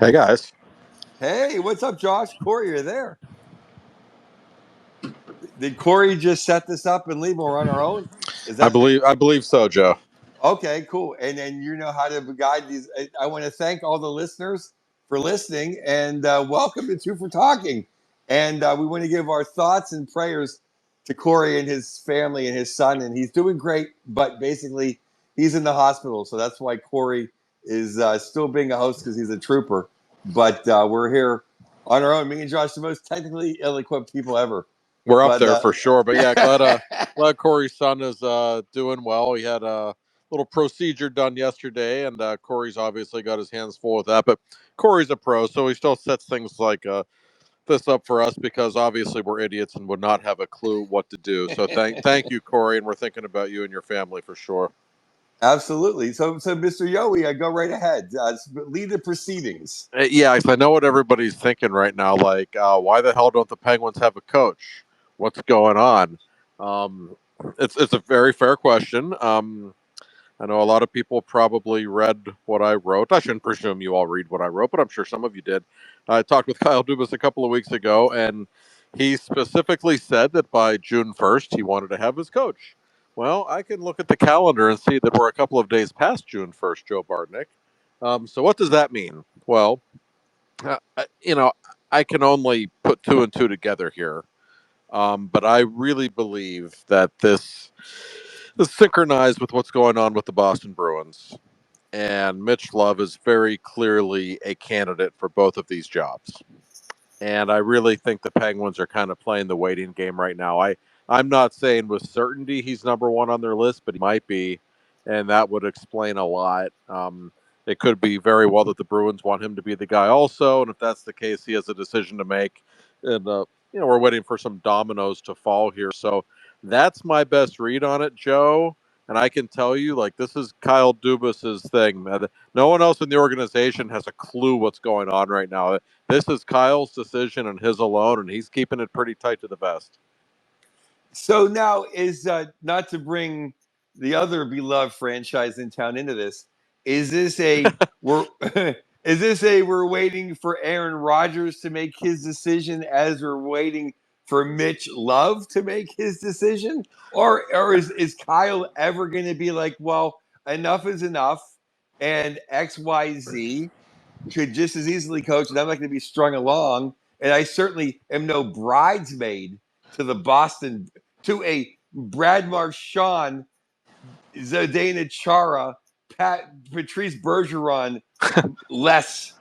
Hey, guys. Hey, what's up, Josh? Corey, you're there. Did Corey just set this up and leave? We're on our own. Is I that believe so, Joe. okay? Cool. And then you know how to guide these. I want to thank all the listeners for listening and welcome to Two for Talking. And we want to give our thoughts and prayers to Corey and his family and his son. And he's doing great, but basically he's in the hospital, so that's why Corey is still being a host because he's a trooper. But we're here on our own. Me and Josh, the most technically ill-equipped people ever. We're up But there for sure. But yeah, glad Corey's son is doing well. He had a little procedure done yesterday, and Corey's obviously got his hands full with that. But Corey's a pro, so he still sets things like this up for us because obviously we're idiots and would not have a clue what to do. So thank you, Corey, and we're thinking about you and your family for sure. absolutely. So Mr. Yowie, go right ahead. Lead the proceedings. Yeah, I know what everybody's thinking right now. Like, why the hell don't the Penguins have a coach? What's going on? Um, it's a very fair question. I know a lot of people probably read what I wrote. I shouldn't presume you all read what I wrote, but I'm sure some of you did. I talked with Kyle Dubas a couple of weeks ago, and he specifically said that by June 1st, he wanted to have his coach. Well, I can look at the calendar and see that we're a couple of days past June 1st, Joe Bartnick. So what does that mean? Well, you know, I can only put two and two together here. But I really believe that this is synchronized with what's going on with the Boston Bruins. And Mitch Love is very clearly a candidate for both of these jobs. And I really think the Penguins are kind of playing the waiting game right now. I'm not saying with certainty he's number one on their list, but he might be. And that would explain a lot. It could be very well that the Bruins want him to be the guy also. And if that's the case, he has a decision to make. And, we're waiting for some dominoes to fall here. So that's my best read on it, Joe. And I can tell you, like, this is Kyle Dubas's thing. No one else in the organization has a clue what's going on right now. This is Kyle's decision and his alone, and he's keeping it pretty tight to the vest. So now is not to bring the other beloved franchise in town into this. Is this a we're we're waiting for Aaron Rodgers to make his decision as we're waiting for Mitch Love to make his decision? Or is Kyle ever going to be like, well, enough is enough and XYZ could just as easily coach and I'm not going to be strung along and I certainly am no bridesmaid to a Brad Marchand, Zdeno Chara, Patrice Bergeron, less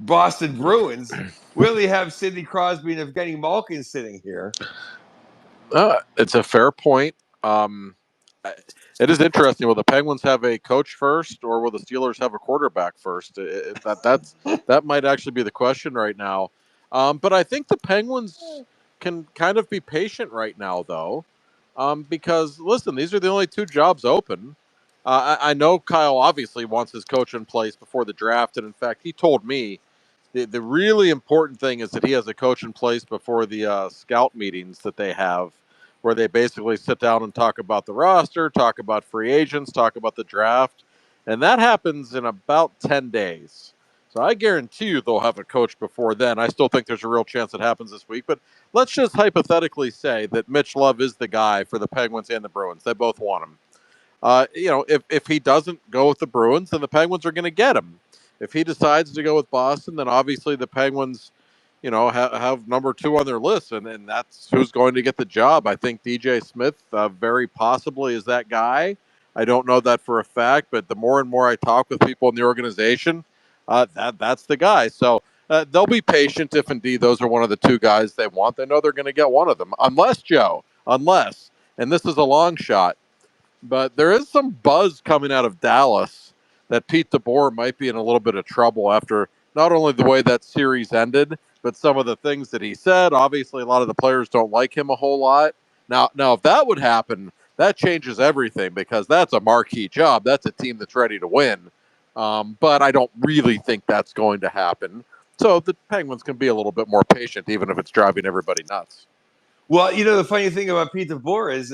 Boston Bruins. We only have Sidney Crosby and Evgeny Malkin sitting here. It's a fair point. It is interesting. Will the Penguins have a coach first, or will the Steelers have a quarterback first? That might actually be the question right now. But I think the Penguins can kind of be patient right now, though, because listen, these are the only two jobs open. I know Kyle obviously wants his coach in place before the draft, and in fact, he told me the really important thing is that he has a coach in place before the scout meetings that they have, where they basically sit down and talk about the roster, talk about free agents, talk about the draft. And that happens in about 10 days. So I guarantee you they'll have a coach before then. I still think there's a real chance it happens this week. But let's just hypothetically say that Mitch Love is the guy for the Penguins and the Bruins. They both want him. If he doesn't go with the Bruins, then the Penguins are going to get him. If he decides to go with Boston, then obviously the Penguins, have number two on their list, and that's who's going to get the job. I think DJ Smith very possibly is that guy. I don't know that for a fact, but the more and more I talk with people in the organization, that's the guy. So they'll be patient if indeed those are one of the two guys they want. They know they're going to get one of them, unless, and this is a long shot, but there is some buzz coming out of Dallas that Pete DeBoer might be in a little bit of trouble after not only the way that series ended, but some of the things that he said. Obviously, a lot of the players don't like him a whole lot. Now, if that would happen, that changes everything because that's a marquee job. That's a team that's ready to win. But I don't really think that's going to happen. So the Penguins can be a little bit more patient, even if it's driving everybody nuts. Well, the funny thing about Pete DeBoer is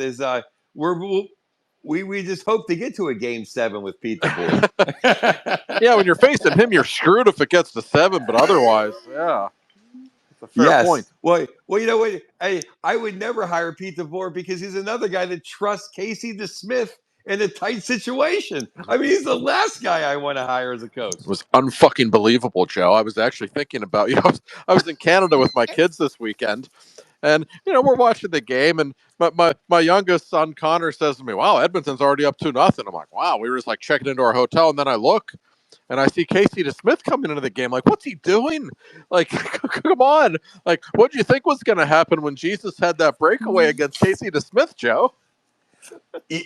we just hope to get to a game 7 with Pete DeBoer. Yeah, when you're facing him, you're screwed if it gets to 7, but otherwise, yeah, it's a fair point. Well, you know what? I would never hire Pete DeBoer because he's another guy that trusts Casey DeSmith in a tight situation. I mean, he's the last guy I want to hire as a coach. It was unfucking believable, Joe. I was actually thinking about I was in Canada with my kids this weekend, and we're watching the game, and my youngest son Connor says to me, "Wow, Edmonton's already up 2-0." I'm like, "Wow." We were just like checking into our hotel, and then I look, and I see Casey DeSmith coming into the game. Like, what's he doing? Like, come on! Like, what do you think was going to happen when Jesus had that breakaway against Casey DeSmith, Joe? You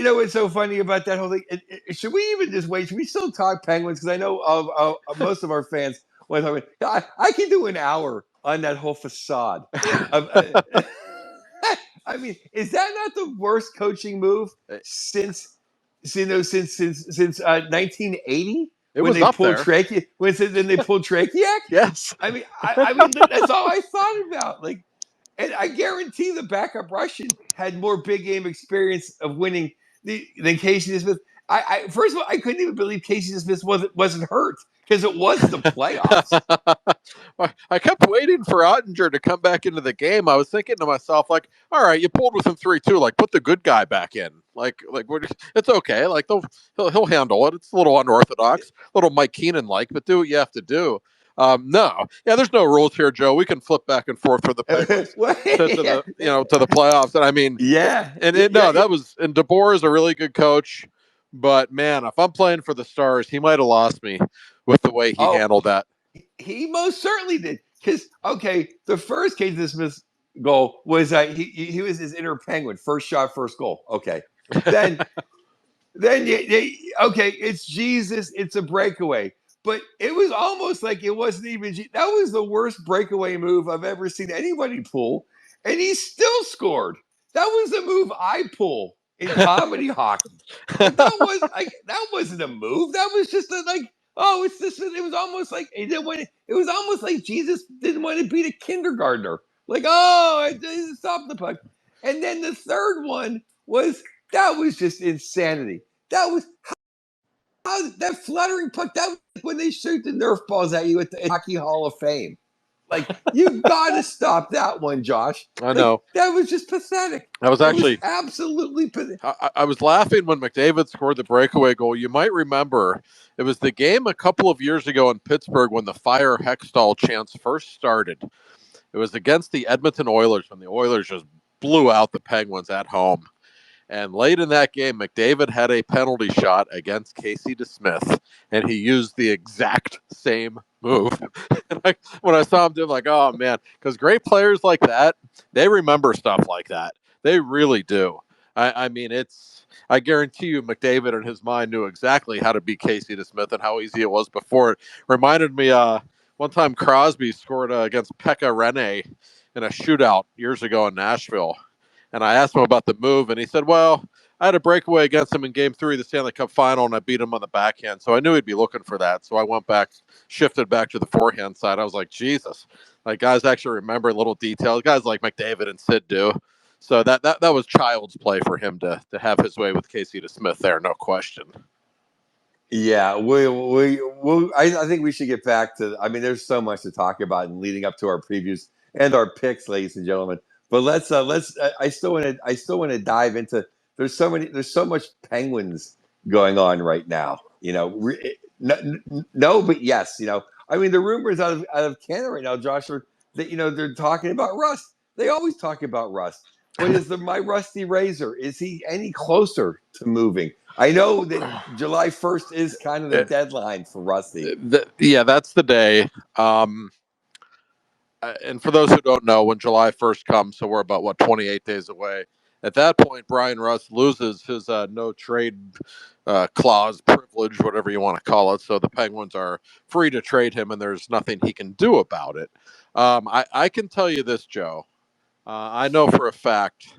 know what's so funny about that whole thing? Should we even just wait? Should we still talk Penguins? Because I know of most of our fans want to talk. I can do an hour on that whole facade. I mean, is that not the worst coaching move since 1980? It was up there. Then they pulled Trachyak? Yes. I mean, that's all I thought about. Like, and I guarantee the backup Russian had more big game experience of winning than Casey Smith. First of all, I couldn't even believe Casey Smith wasn't hurt because it was the playoffs. I kept waiting for Ottinger to come back into the game. I was thinking to myself, like, all right, you pulled with him 3-2. Like, put the good guy back in. Like it's okay. Like, he'll handle it. It's a little unorthodox, a little Mike Keenan-like, but do what you have to do. No, yeah, there's no rules here, Joe. We can flip back and forth for the Penguins to the playoffs. And I mean, that was. And DeBoer is a really good coach, but man, if I'm playing for the Stars, he might have lost me with the way he handled that. He most certainly did. Because the first Casey Smith goal was he was his inner Penguin, first shot, first goal. Okay, then it's Jesus, it's a breakaway. But it was almost like it wasn't even. That was the worst breakaway move I've ever seen anybody pull, and he still scored. That was the move I pull in comedy hockey. Like, that wasn't a move. That was just it's this. It was almost like he didn't want. It was almost like Jesus didn't want to beat a kindergartner. Like, I stop the puck. And then the third one was just insanity. That was. That fluttering puck, that was like when they shoot the Nerf balls at you at the Hockey Hall of Fame. Like, you got to stop that one, Josh. I know. That was just pathetic. That was actually absolutely pathetic. I was laughing when McDavid scored the breakaway goal. You might remember it was the game a couple of years ago in Pittsburgh when the Fire Hextall chants first started. It was against the Edmonton Oilers when the Oilers just blew out the Penguins at home. And late in that game, McDavid had a penalty shot against Casey DeSmith, and he used the exact same move. And when I saw him do it, I'm like, oh, man, because great players like that, they remember stuff like that. They really do. I mean, I guarantee you McDavid in his mind knew exactly how to beat Casey DeSmith and how easy it was before. It reminded me one time Crosby scored against Pekka Rinne in a shootout years ago in Nashville. And I asked him about the move, and he said, well, I had a breakaway against him in Game 3 of the Stanley Cup Final, and I beat him on the backhand. So I knew he'd be looking for that. So I went back, shifted back to the forehand side. I was like, Jesus. Like, guys actually remember little details. Guys like McDavid and Sid do. So that was child's play for him to have his way with Casey DeSmith there, no question. Yeah, I think we should get back to. I mean, there's so much to talk about in leading up to our previews and our picks, ladies and gentlemen. But let's. I still want to dive into. There's so much Penguins going on right now. No, but yes. I mean, the rumors out of Canada right now, Josh, are that they're talking about Rust. They always talk about Rust. But is my Rusty Razor? Is he any closer to moving? I know that July 1st is kind of the deadline for Rusty. That's the day. And for those who don't know, when July 1st comes, so we're about, 28 days away. At that point, Brian Rust loses his no trade clause, privilege, whatever you want to call it. So the Penguins are free to trade him, and there's nothing he can do about it. I can tell you this, Joe. I know for a fact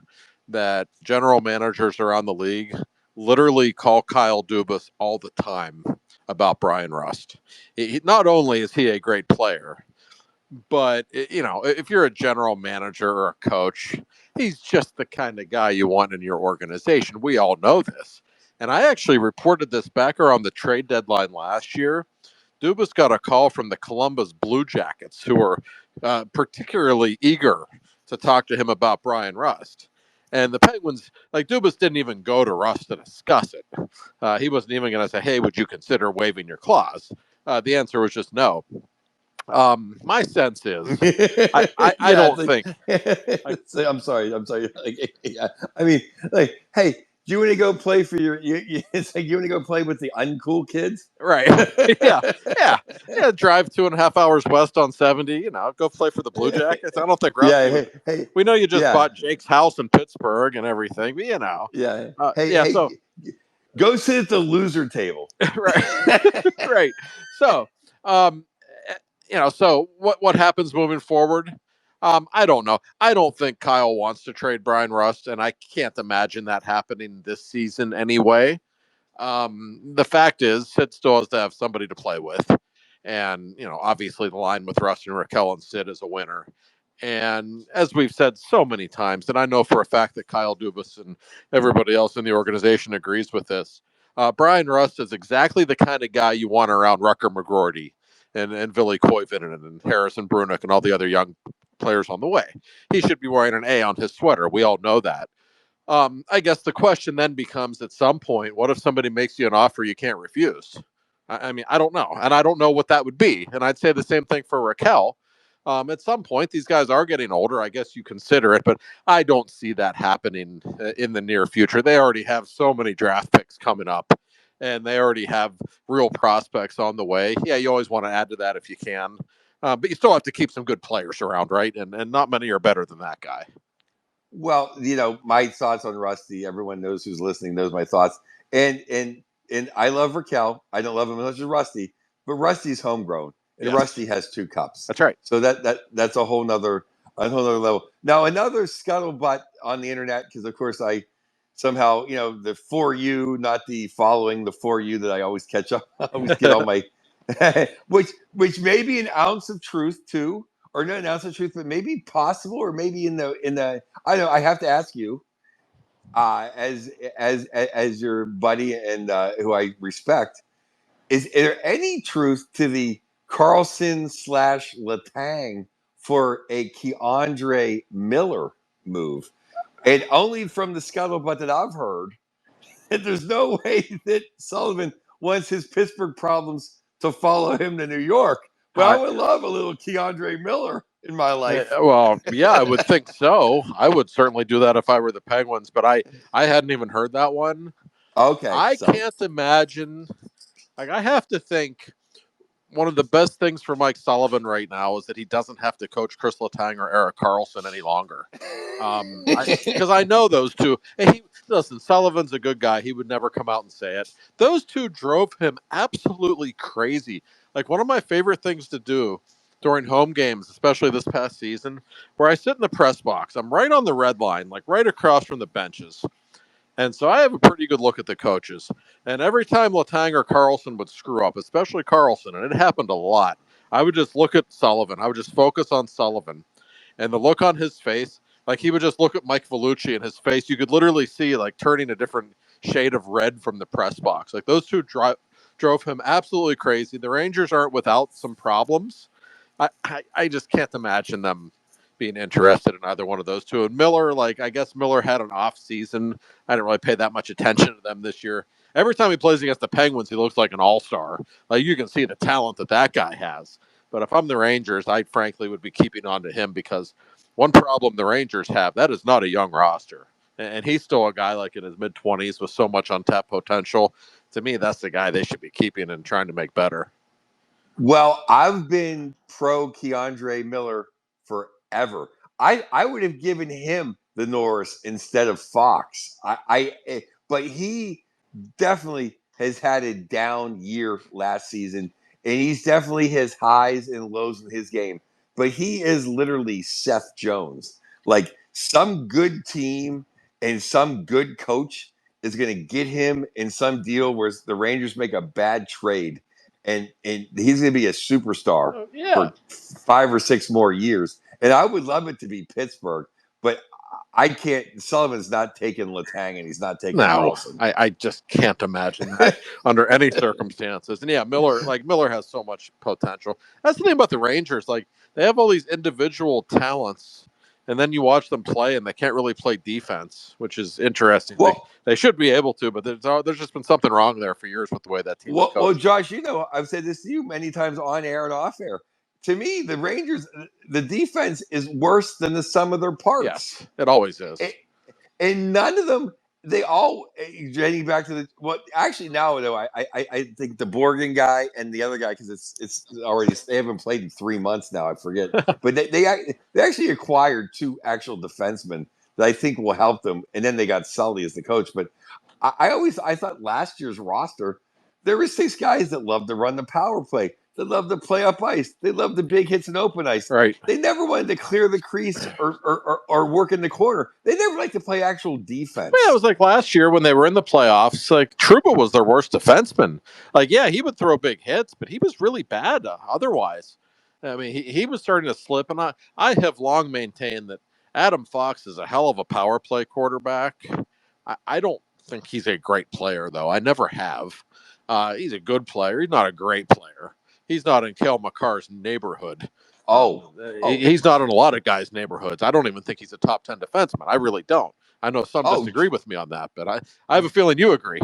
that general managers around the league literally call Kyle Dubas all the time about Brian Rust. Not only is he a great player, But if you're a general manager or a coach, he's just the kind of guy you want in your organization. We all know this. And I actually reported this back around the trade deadline last year. Dubas got a call from the Columbus Blue Jackets, who were particularly eager to talk to him about Brian Rust. And the Penguins, like Dubas, didn't even go to Rust to discuss it. He wasn't even going to say, "Hey, would you consider waiving your clause?" The answer was just no. My sense is, I Yeah, don't think. I'm sorry. Like, yeah. I mean, like, hey, do you want to go play for it's like you want to go play with the uncool kids? Right. Yeah. Yeah. Yeah. Drive 2.5 hours west on 70. Go play for the Blue Jackets. I don't think Yeah, Rusty would. hey, We know you just yeah, bought Jake's house in Pittsburgh and everything, but yeah. yeah. So Go sit at the loser table. right, right. So, um, so what happens moving forward? I don't know. I don't think Kyle wants to trade Brian Rust, and I can't imagine that happening this season anyway. The fact is, Sid still has to have somebody to play with. And, obviously the line with Russ and Raquel and Sid is a winner. And as we've said so many times, and I know for a fact that Kyle Dubas and everybody else in the organization agrees with this, Brian Rust is exactly the kind of guy you want around Rucker McGroarty and Ville Koivunen and Harrison Brunick and all the other young players on the way. He should be wearing an A on his sweater. We all know that. I guess the question then becomes at some point, what if somebody makes you an offer you can't refuse? I mean, I don't know. And I don't know what that would be. And I'd say the same thing for Raquel. At some point, these guys are getting older. I guess you consider it, but I don't see that happening in the near future. They already have so many draft picks coming up, and they already have real prospects on the way. Yeah, you always want to add to that if you can, but you still have to keep some good players around, right? And not many are better than that guy. Well, my thoughts on Rusty. Everyone knows who's listening knows my thoughts, and I love Raquel. I don't love him as much as Rusty, but Rusty's homegrown, and Yes, Rusty has 2 cups. that's right. So that's a whole nother level. Now another scuttlebutt on the internet, because of course I somehow the for you, not the following, the for you that I always catch up, I always get all my which may be an ounce of truth too, or not an ounce of truth, but maybe possible, or maybe in the I know I have to ask you, as your buddy and who I respect, is there any truth to the Carlson slash Letang for a Keandre Miller move? And only from the scuttlebutt that I've heard, that there's no way that Sullivan wants his Pittsburgh problems to follow him to New York. But I I, would love a little Keandre Miller in my life. well, yeah, I would think so. I would certainly do that if I were the Penguins, but I hadn't even heard that one. Okay, I so can't imagine. Like, I have to think one of the best things for Mike Sullivan right now is that he doesn't have to coach Chris Letang or Eric Carlson any longer. Because I know those two. And listen, Sullivan's a good guy. He would never come out and say it. Those two drove him absolutely crazy. Like, one of my favorite things to do during home games, especially this past season, where I sit in the press box. I'm right on the red line, like right across from the benches. And so I have a pretty good look at the coaches. And every time Letang or Carlson would screw up, especially Carlson, and it happened a lot, I would just look at Sullivan. I would just focus on Sullivan. And the look on his face, like he would just look at Mike Vellucci and his face, you could literally see like turning a different shade of red from the press box. Like those two drove him absolutely crazy. The Rangers aren't without some problems. I just can't imagine them being interested in either one of those two. And Miller, like I guess Miller had an off season. I didn't really pay that much attention to them this year. Every time he plays against the Penguins, he looks like an all-star. Like you can see the talent that guy has. But if I'm the Rangers, I frankly would be keeping on to him because one problem the Rangers have, that is not a young roster. And he's still a guy like in his mid 20s with so much untapped potential. To me, that's the guy they should be keeping and trying to make better. well, I've been pro Keandre Miller forever. I would have given him the Norris instead of Fox. But he definitely has had a down year last season, and he's definitely his highs and lows in his game. But he is literally Seth Jones. Like some good team and some good coach is going to get him in some deal where the Rangers make a bad trade, and he's going to be a superstar Yeah. for 5 or 6 more years. And I would love it to be Pittsburgh, but I can't. Sullivan's not taking Letang, and he's not taking No, Wilson. I just can't imagine that under any circumstances. And yeah, Miller has so much potential. That's the thing about the Rangers. Like, they have all these individual talents, and then you watch them play, and they can't really play defense, which is interesting. Well, they should be able to, but there's just been something wrong there for years with the way that team is coached. Josh, I've said this to you many times on air and off air. To me, the Rangers, the defense is worse than the sum of their parts. Yes, it always is. And none of them, they all, getting back to actually now, though, I think the Borgen guy and the other guy, because it's already, they haven't played in 3 months now, I forget. But they actually acquired 2 actual defensemen that I think will help them. And then they got Sully as the coach. But I thought last year's roster, there were 6 guys that loved to run the power play. They love to play up ice. They love the big hits and open ice. Right. They never wanted to clear the crease or work in the corner. They never liked to play actual defense. Yeah, it was like last year when they were in the playoffs. Like, Trouba was their worst defenseman. Like, yeah, he would throw big hits, but he was really bad otherwise. I mean, he was starting to slip, and I have long maintained that Adam Fox is a hell of a power play quarterback. I don't think he's a great player, though. I never have. He's a good player. He's not a great player. He's not in Cale Makar's neighborhood. He's not in a lot of guys' neighborhoods. I don't even think he's a top 10 defenseman. I really don't. I know some disagree with me on that, but I have a feeling you agree.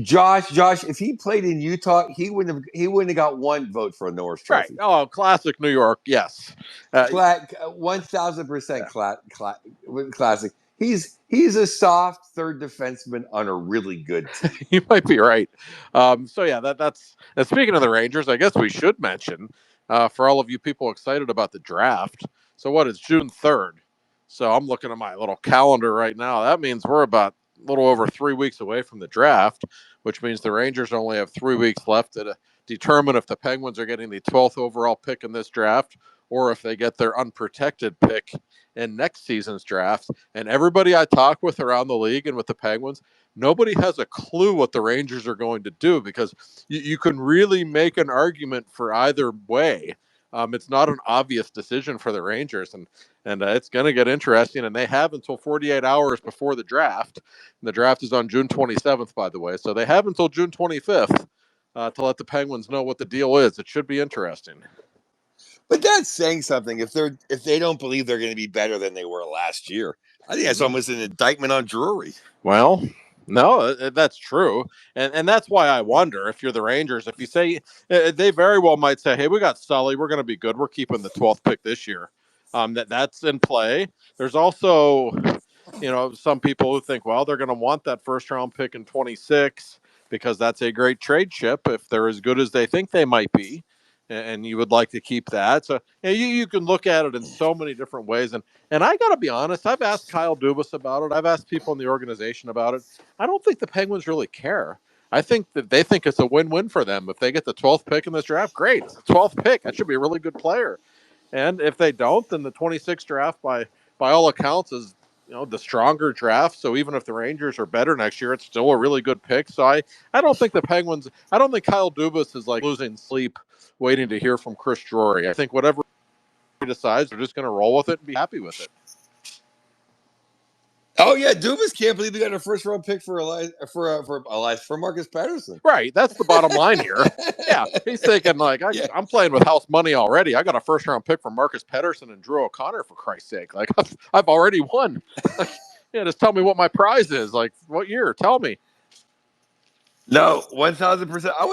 Josh, if he played in Utah, he wouldn't have got 1 vote for a Norris Trophy. Right. Oh, classic New York. Yes. 1000% classic. He's a soft third defenseman on a really good team. You might be right. So yeah, that's. And speaking of the Rangers, I guess we should mention for all of you people excited about the draft. So what is June 3rd? So I'm looking at my little calendar right now. That means we're about a little over 3 weeks away from the draft, which means the Rangers only have 3 weeks left to determine if the Penguins are getting the 12th overall pick in this draft or if they get their unprotected pick in next season's draft. And everybody I talk with around the league and with the Penguins, nobody has a clue what the Rangers are going to do, because you can really make an argument for either way. It's not an obvious decision for the Rangers, and it's going to get interesting. And they have until 48 hours before the draft. And the draft is on June 27th, by the way. So they have until June 25th to let the Penguins know what the deal is. It should be interesting. But that's saying something. If they don't believe they're going to be better than they were last year, I think that's almost an indictment on Drury. Well, no, that's true. And that's why I wonder, if you're the Rangers, if you say, they very well might say, hey, we got Sully, we're going to be good, we're keeping the 12th pick this year. That's in play. There's also, some people who think, well, they're going to want that first round pick in 26 because that's a great trade chip if they're as good as they think they might be. And you would like to keep that. So you can look at it in so many different ways. And I got to be honest, I've asked Kyle Dubas about it. I've asked people in the organization about it. I don't think the Penguins really care. I think that they think it's a win-win for them. If they get the 12th pick in this draft, great. It's the 12th pick. That should be a really good player. And if they don't, then the 26th draft, by all accounts, is the stronger draft. So even if the Rangers are better next year, it's still a really good pick. So I don't think the Penguins, I don't think Kyle Dubas is like losing sleep waiting to hear from Chris Drury. I think whatever he decides, they're just going to roll with it and be happy with it. Oh yeah, Dubas can't believe he got a first round pick for Marcus Pettersson. Right, that's the bottom line here. Yeah, he's thinking like, I'm playing with house money already. I got a first round pick from Marcus Pettersson and Drew O'Connor, for Christ's sake. Like, I've already won. Just tell me what my prize is. Like, what year? Tell me. No, 1000%. I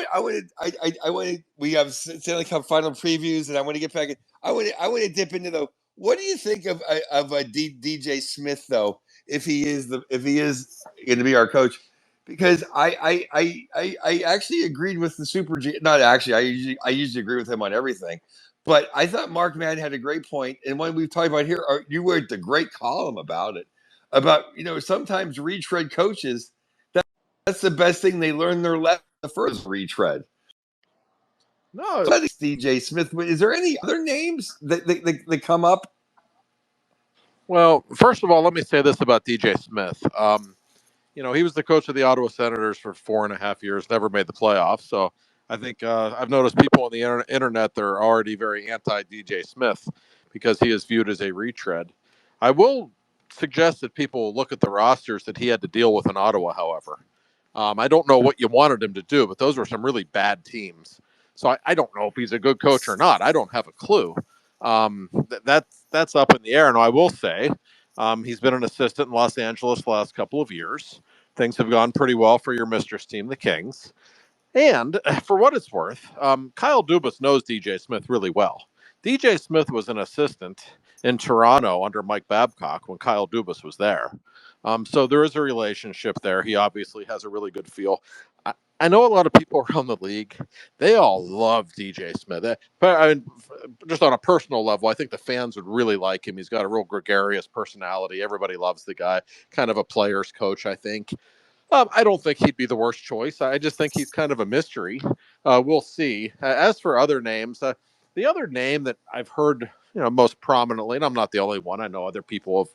wanted. We have Stanley Cup Final Previews, and I want to get back. I want to dip into though. What do you think of DJ Smith though? If he is going to be our coach, because I actually agreed with the Super G. Not actually. I usually agree with him on everything, but I thought Mark Madden had a great point, and when we've talked about here, you wrote the great column about it. About sometimes retread coaches. That's the best thing they learn their lesson the first retread. No, so that's DJ Smith. Is there any other names that come up? Well, first of all, let me say this about DJ Smith. He was the coach of the Ottawa Senators for 4.5 years, never made the playoffs. So I think I've noticed people on the internet they're already very anti DJ Smith because he is viewed as a retread. I will suggest that people look at the rosters that he had to deal with in Ottawa. However, I don't know what you wanted him to do, but those were some really bad teams. So I don't know if he's a good coach or not. I don't have a clue. That's up in the air. And I will say he's been an assistant in Los Angeles the last couple of years. Things have gone pretty well for your mistress team, the Kings. And for what it's worth, Kyle Dubas knows DJ Smith really well. DJ Smith was an assistant in Toronto under Mike Babcock when Kyle Dubas was there. So there is a relationship there. He obviously has a really good feel. I know a lot of people around the league, they all love DJ Smith. But I mean, just on a personal level, I think the fans would really like him. He's got a real gregarious personality. Everybody loves the guy. Kind of a player's coach, I think. I don't think he'd be the worst choice. I just think he's kind of a mystery. We'll see. As for other names, the other name that I've heard, most prominently, and I'm not the only one. I know other people have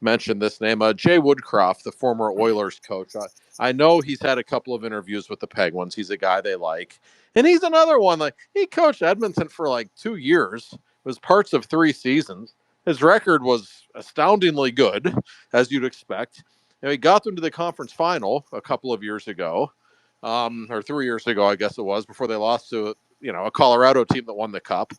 mentioned this name. Jay Woodcroft, the former Oilers coach. I know he's had a couple of interviews with the Penguins. He's a guy they like, and he's another one. Like he coached Edmonton for like 2 years. It was parts of 3 seasons. His record was astoundingly good, as you'd expect. He got them to the conference final a couple of years ago, or 3 years ago, I guess it was, before they lost to a Colorado team that won the cup.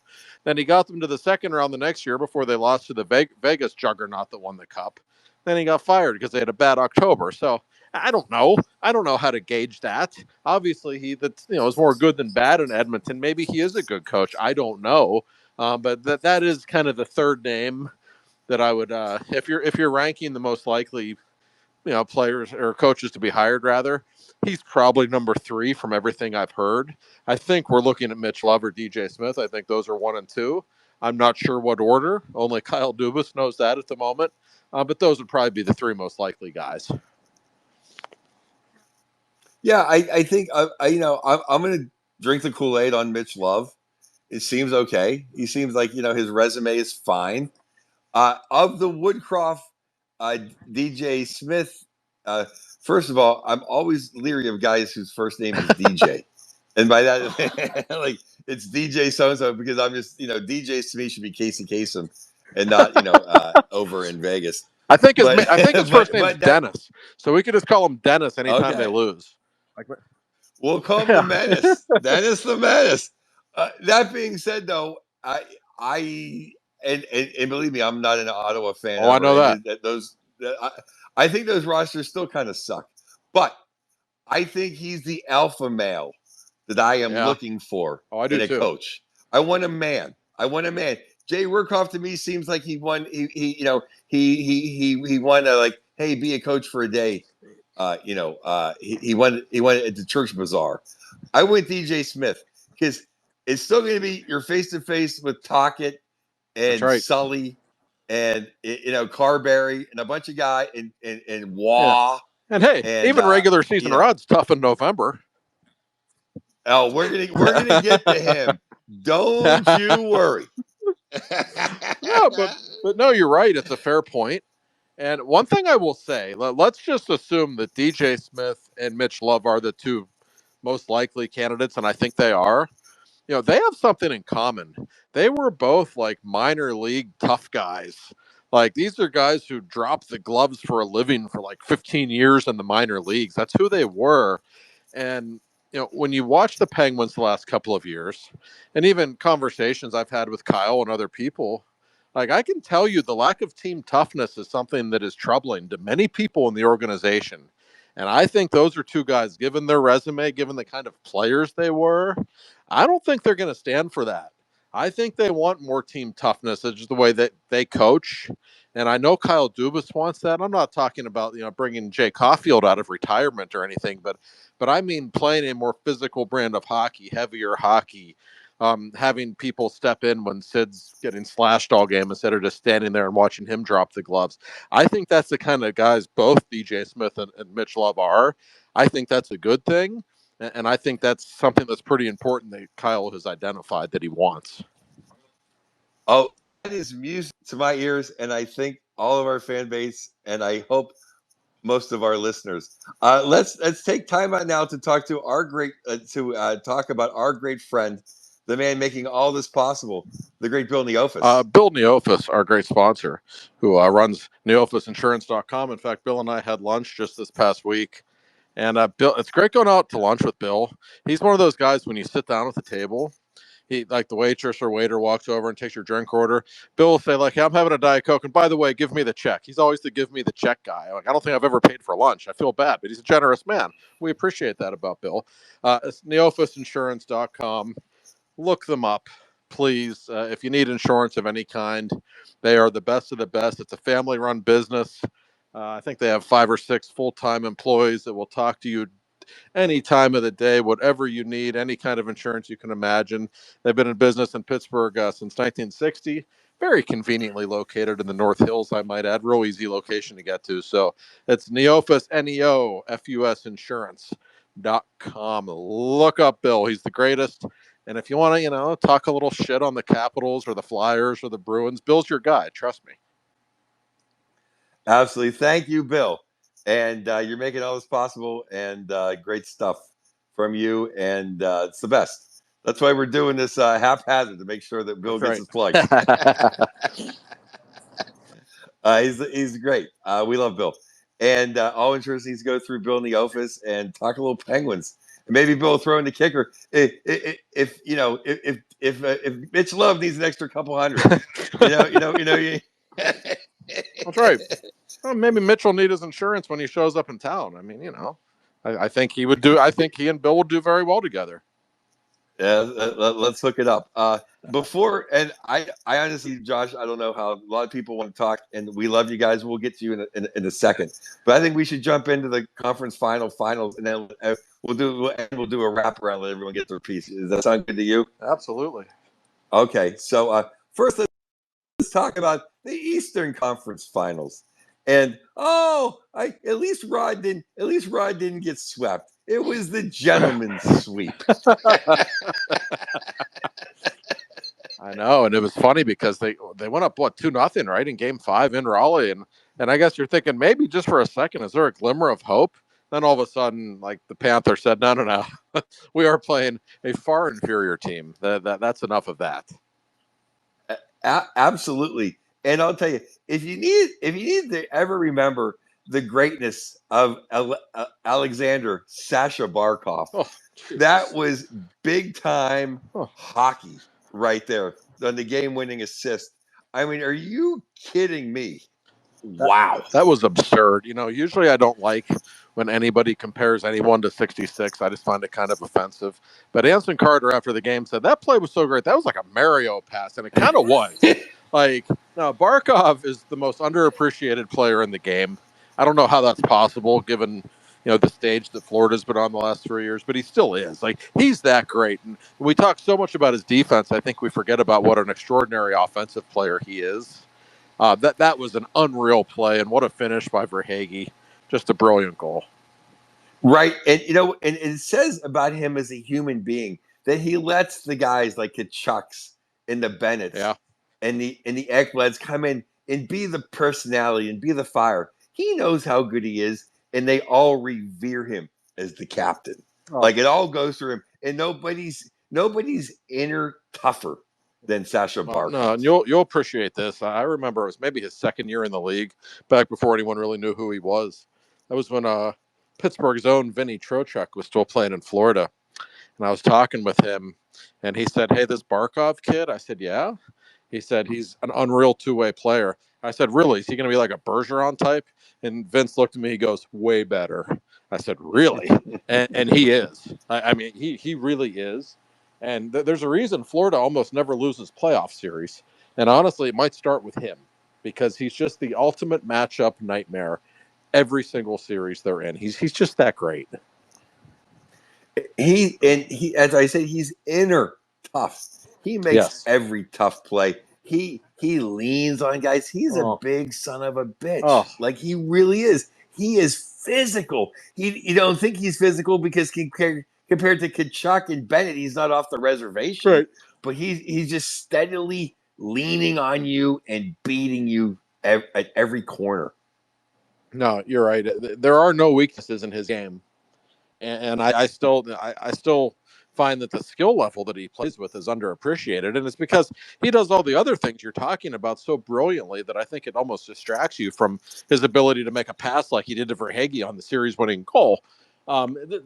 Then he got them to the second round the next year before they lost to the Vegas juggernaut that won the cup. Then he got fired because they had a bad October. So I don't know. I don't know how to gauge that. Obviously, he is more good than bad in Edmonton. Maybe he is a good coach. I don't know. But that is kind of the third name that I would, if you're ranking the most likely players or coaches to be hired rather, he's probably number 3 from everything I've heard. I think we're looking at Mitch Love or DJ Smith. I think those are 1 and 2. I'm not sure what order. Only Kyle Dubas knows that at the moment. But those would probably be the 3 most likely guys. Yeah, I think I'm going to drink the Kool-Aid on Mitch Love. It seems okay. He seems like his resume is fine. Of the Woodcroft, DJ Smith. First of all, I'm always leery of guys whose first name is DJ, and by that, like it's DJ so and so because I'm just DJ to me should be Casey Kasem and not over in Vegas. I think his first name is Dennis, so we could just call him Dennis anytime they lose. We'll call him the Menace, Dennis the Menace. That being said, though, I believe me, I'm not an Ottawa fan. Oh, I know that. I think those rosters still kind of suck, but I think he's the alpha male that I am looking for in a coach. I want a man. Jay Woodcroft to me seems like he won. He won like, hey, be a coach for a day. He won at the church bazaar. I went DJ Smith because it's still going to be you're face to face with Tocchet and Sully and Carberry and a bunch of guys and Waugh. Yeah. And hey, even regular season rod's tough in November. Oh, we're gonna get to him. Don't you worry. No, but no, you're right. It's a fair point. And one thing I will say, let's just assume that DJ Smith and Mitch Love are the 2 most likely candidates, and I think they are. They have something in common. They were both like minor league tough guys. Like these are guys who dropped the gloves for a living for like 15 years in the minor leagues. That's who they were. And when you watch the Penguins the last couple of years, and even conversations I've had with Kyle and other people, like I can tell you the lack of team toughness is something that is troubling to many people in the organization. And I think those are 2 guys, given their resume, given the kind of players they were, I don't think they're going to stand for that. I think they want more team toughness. It's just the way that they coach. And I know Kyle Dubas wants that. I'm not talking about, bringing Jay Caulfield out of retirement or anything, but I mean playing a more physical brand of hockey, heavier hockey, having people step in when Sid's getting slashed all game instead of just standing there and watching him drop the gloves. I think that's the kind of guys both DJ Smith and Mitch Love are. I think that's a good thing. And I think that's something that's pretty important that Kyle has identified that he wants. Oh, that is music to my ears, and I think all of our fan base, and I hope most of our listeners. Let's take time out now to talk to our talk about our great friend, the man making all this possible, the great Bill Neofus. Bill Neofus, our great sponsor, who runs neofisinsurance.com. In fact, Bill and I had lunch just this past week. And Bill, it's great going out to lunch with Bill. He's one of those guys when you sit down at the table, he like the waitress or waiter walks over and takes your drink order. Bill will say like, "Hey, I'm having a Diet Coke, and by the way, give me the check." He's always the give me the check guy. Like I don't think I've ever paid for lunch. I feel bad, but he's a generous man. We appreciate that about Bill. It's neofisinsurance.com. Look them up, please. If you need insurance of any kind, they are the best of the best. It's a family-run business. I think they have 5 or 6 full-time employees that will talk to you any time of the day, whatever you need, any kind of insurance you can imagine. They've been in business in Pittsburgh since 1960. Very conveniently located in the North Hills, I might add. Real easy location to get to. So it's Neofus, Neofus Insurance.com. Look up Bill. He's the greatest. And if you want to, talk a little shit on the Capitals or the Flyers or the Bruins, Bill's your guy. Trust me. Absolutely. Thank you, Bill. And you're making all this possible, and great stuff from you. And it's the best. That's why we're doing this haphazard to make sure that Bill gets his plug. He's great. We love Bill. And all insurance needs to go through Bill in the office and talk a little Penguins. And maybe Bill will throw in the kicker. If Mitch Love needs an extra couple hundred, That's right. Well, maybe Mitch will need his insurance when he shows up in town. I mean, I think he would do. I think he and Bill would do very well together. Yeah, let's hook it up. Before, and I honestly, Josh, I don't know how a lot of people want to talk, and we love you guys. We'll get to you in a second, but I think we should jump into the conference finals, and then we'll do a wrap around, let everyone get their piece. Does that sound good to you? Absolutely. Okay, so first let's talk about the Eastern Conference Finals, and at least Rod didn't get swept. It was the gentleman's sweep. I know, and it was funny because they went up 2-0, right, in Game 5 in Raleigh, and I guess you're thinking maybe just for a second, is there a glimmer of hope? Then all of a sudden, like the Panther said, no, we are playing a far inferior team. That's enough of that. Absolutely, and I'll tell you, if you need to ever remember the greatness of Alexander Sasha Barkov, that was big time hockey right there on the game-winning assist. I mean, are you kidding me? Wow, that was absurd. Usually I don't like when anybody compares anyone to 66. I just find it kind of offensive. But Anson Carter after the game said that play was so great. That was like a Mario pass, and it kind of was. Like, now Barkov is the most underappreciated player in the game. I don't know how that's possible given the stage that Florida's been on the last 3 years, but he still is. Like, he's that great. And we talk so much about his defense, I think we forget about what an extraordinary offensive player he is. That was an unreal play, and what a finish by Verhaeghe. Just a brilliant goal. Right, and and it says about him as a human being that he lets the guys like the Chucks and the Bennetts and the Ekblads come in and be the personality and be the fire. He knows how good he is, and they all revere him as the captain. Like, it all goes through him, and nobody's inner tougher than Sasha Barkov. No, and you'll appreciate this. I remember it was maybe his second year in the league, back before anyone really knew who he was. That was when Pittsburgh's own Vinny Trocheck was still playing in Florida. And I was talking with him, and he said, "Hey, this Barkov kid?" I said, "Yeah." He said, "He's an unreal two-way player." I said, "Really? Is he going to be like a Bergeron type?" And Vince looked at me, he goes, "Way better." I said, "Really?" and he is. I mean, he really is. And there's a reason Florida almost never loses playoff series. And honestly, it might start with him because he's just the ultimate matchup nightmare every single series they're in. He's just that great. He, as I said, he's inner tough. He makes every tough play. He leans on guys. He's a big son of a bitch. Like, he really is. He is physical. You don't think he's physical because compared to Kachuk and Bennett, he's not off the reservation. Right. But he's just steadily leaning on you and beating you at every corner. No, you're right. There are no weaknesses in his game, and I still find that the skill level that he plays with is underappreciated, and it's because he does all the other things you're talking about so brilliantly that I think it almost distracts you from his ability to make a pass like he did to Verhage on the series-winning goal.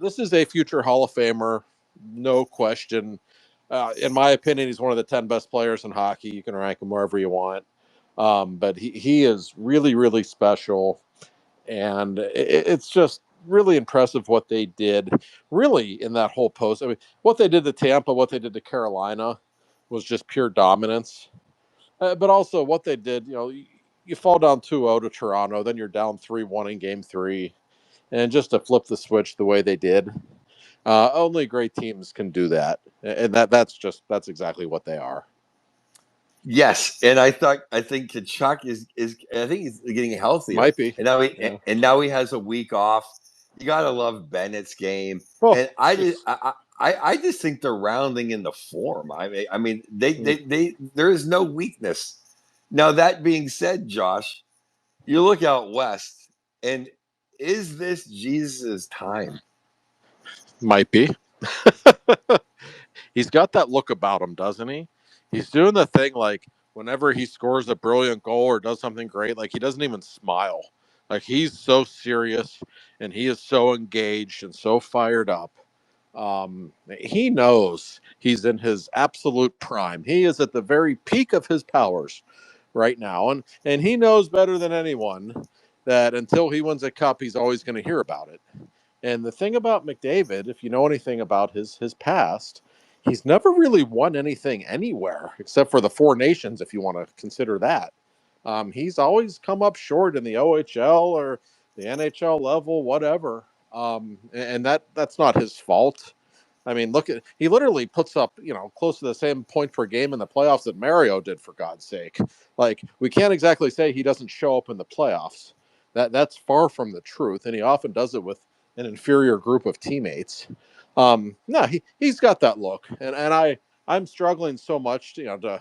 This is a future Hall of Famer, no question. In my opinion, he's one of the 10 best players in hockey. You can rank him wherever you want, but he is really really special, and it's just really impressive what they did really in that whole post. I mean, what they did to Tampa, what they did to Carolina was just pure dominance. But also what they did, you fall down 2-0 to Toronto, then you're down 3-1 in game 3, and just to flip the switch the way they did. Only great teams can do that. And that's exactly what they are. Yes, and I think Kachuk is I think he's getting healthier. Might be. And now Yeah. he has a week off. You gotta love Bennett's game, Oh, and I just think they're rounding in the form. I mean they there is no weakness. Now that being said, Josh, you look out west, and is this Jesus' time? might be. He's got that look about him, doesn't he? He's doing the thing like whenever he scores a brilliant goal or does something great, like he doesn't even smile. Like he's so serious and he is so engaged and so fired up. He knows he's in his absolute prime. He is at the very peak of his powers right now, and he knows better than anyone that until he wins a cup, he's always going to hear about it. And the thing about McDavid, if you know anything about his past, he's never really won anything anywhere except for the Four Nations, if you want to consider that. He's always come up short in the OHL or the NHL level, whatever. And that's not his fault. I mean, look at he literally puts up, close to the same point per game in the playoffs that Mario did, for God's sake. Like, we can't exactly say he doesn't show up in the playoffs. That's far from the truth, and he often does it with an inferior group of teammates. No, he's got that look, and I'm struggling so much, to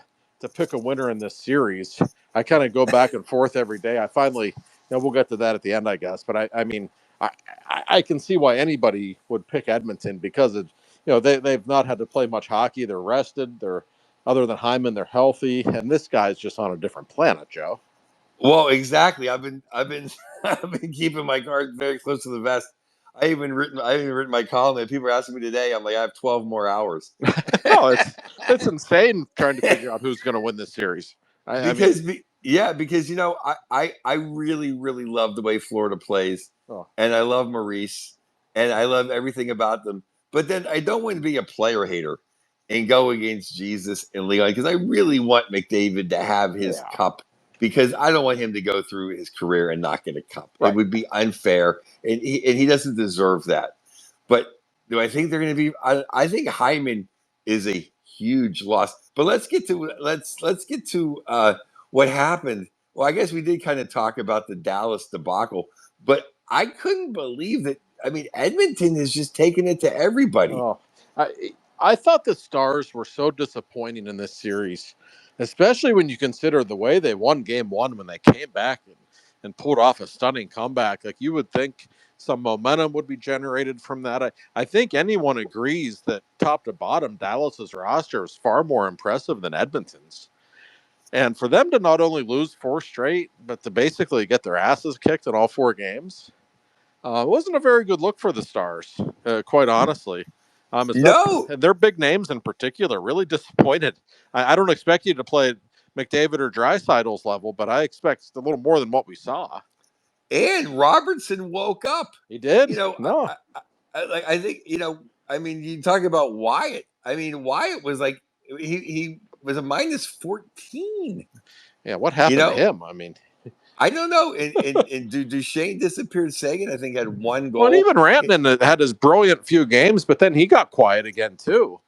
pick a winner in this series. I kind of go back and forth every day. I finally, we'll get to that at the end, I guess. But I mean, I can see why anybody would pick Edmonton because they've not had to play much hockey. They're rested. They're other than Hyman, they're healthy, and this guy's just on a different planet, Joe. Well, exactly. I've been I've been keeping my cards very close to the vest. I even written my column, and people are asking me today. I'm like, I have 12 more hours. No, it's insane trying to figure out who's going to win this series. I mean, because I really really love the way Florida plays, oh, and I love Maurice, and I love everything about them. But then I don't want to be a player hater and go against Jesus and Leon because I really want McDavid to have his yeah, cup because I don't want him to go through his career and not get a cup. It right. would be unfair, and he doesn't deserve that. But do I think they're going to be? I think Hyman is a huge loss. But let's get to what happened. Well, I guess we did kind of talk about the Dallas debacle, but I couldn't believe that. I mean, Edmonton is just taking it to everybody. Oh, I thought the Stars were so disappointing in this series, especially when you consider the way they won Game 1 when they came back and pulled off a stunning comeback. Like, you would think some momentum would be generated from that. I think anyone agrees that top to bottom, Dallas's roster is far more impressive than Edmonton's. And for them to not only lose 4 straight, but to basically get their asses kicked in all 4 games, it wasn't a very good look for the Stars, quite honestly. No, Their big names in particular really disappointed. I don't expect you to play McDavid or Dreisaitl's level, but I expect a little more than what we saw. and Robertson woke up. He did. You know, No. I think I mean, you talk about Wyatt. I mean, Wyatt was like he was a minus 14. Yeah, what You happened to know, him? I mean, I don't know. And Duchesne disappeared. Sagan, I think, had one well, and goal. even Rantanen had his brilliant few games, but then he got quiet again too.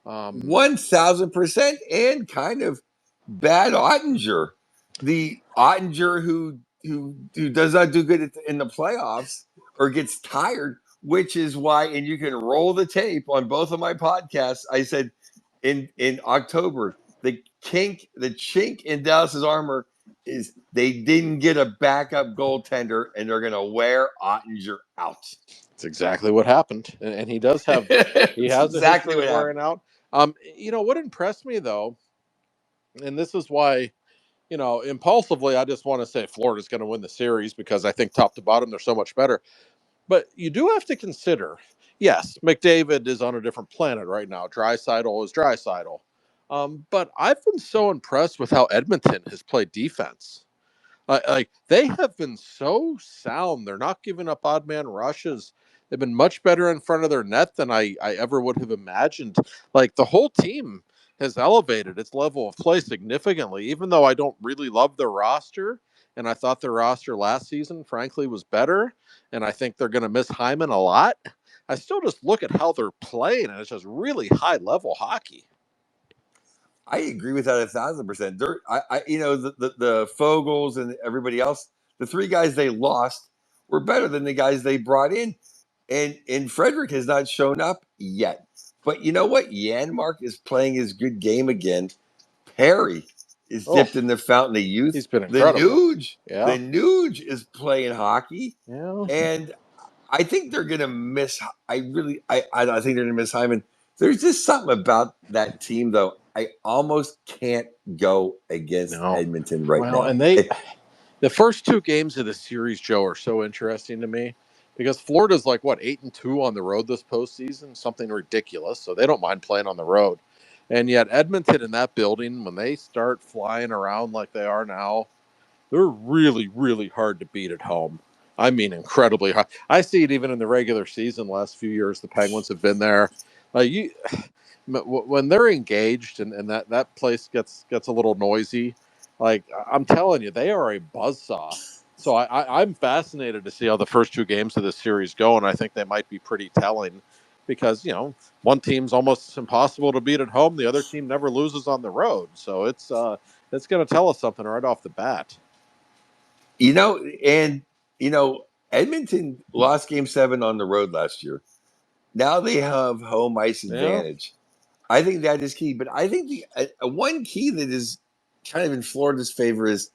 1,000%, and kind of bad Ottinger, the Ottinger who does not do good in the playoffs or gets tired, which is why. And you can roll the tape on both of my podcasts. I said in October the chink in Dallas's armor is they didn't get a backup goaltender, and they're going to wear Ottinger out. That's exactly what happened, and he does have he That's has a exactly history of what wearing happened. out. What impressed me though, and this is why, impulsively, I just want to say Florida's going to win the series because I think top to bottom they're so much better. But you do have to consider, yes, McDavid is on a different planet right now. Draisaitl is Draisaitl. But I've been so impressed with how Edmonton has played defense. Like they have been so sound. They're not giving up odd man rushes. They've been much better in front of their net than I ever would have imagined. Like the whole team has elevated its level of play significantly, even though I don't really love their roster. And I thought their roster last season, frankly, was better. And I think they're going to miss Hyman a lot. I still just look at how they're playing, and it's just really high level hockey. I agree with that 1,000%. The Fogels and everybody else, the three guys they lost were better than the guys they brought in, and Frederick has not shown up yet. But you know what? Janmark is playing his good game again. Perry is Oh, dipped in the fountain of youth. he's been incredible. The Yeah. Nuge is playing hockey, Yeah. and I think they're gonna miss. I think they're gonna miss Hyman. There's just something about that team, though. I almost can't go against No. Edmonton right Well, now. and the first two games of the series, Joe, are so interesting to me because Florida's like 8-2 on the road this postseason, something ridiculous. So they don't mind playing on the road, and yet Edmonton in that building, when they start flying around like they are now, they're really, really hard to beat at home. I mean, incredibly hard. I see it even in the regular season. Last few years, the Penguins have been there. You, when they're engaged and that place gets a little noisy, like I'm telling you, they are a buzzsaw. So I'm fascinated to see how the first two games of this series go, and I think they might be pretty telling because one team's almost impossible to beat at home, the other team never loses on the road. So it's going to tell us something right off the bat. You know, and Edmonton lost Game 7 on the road last year. Now they have home ice Yeah. advantage. I think that is key. But I think the one key that is kind of in Florida's favor is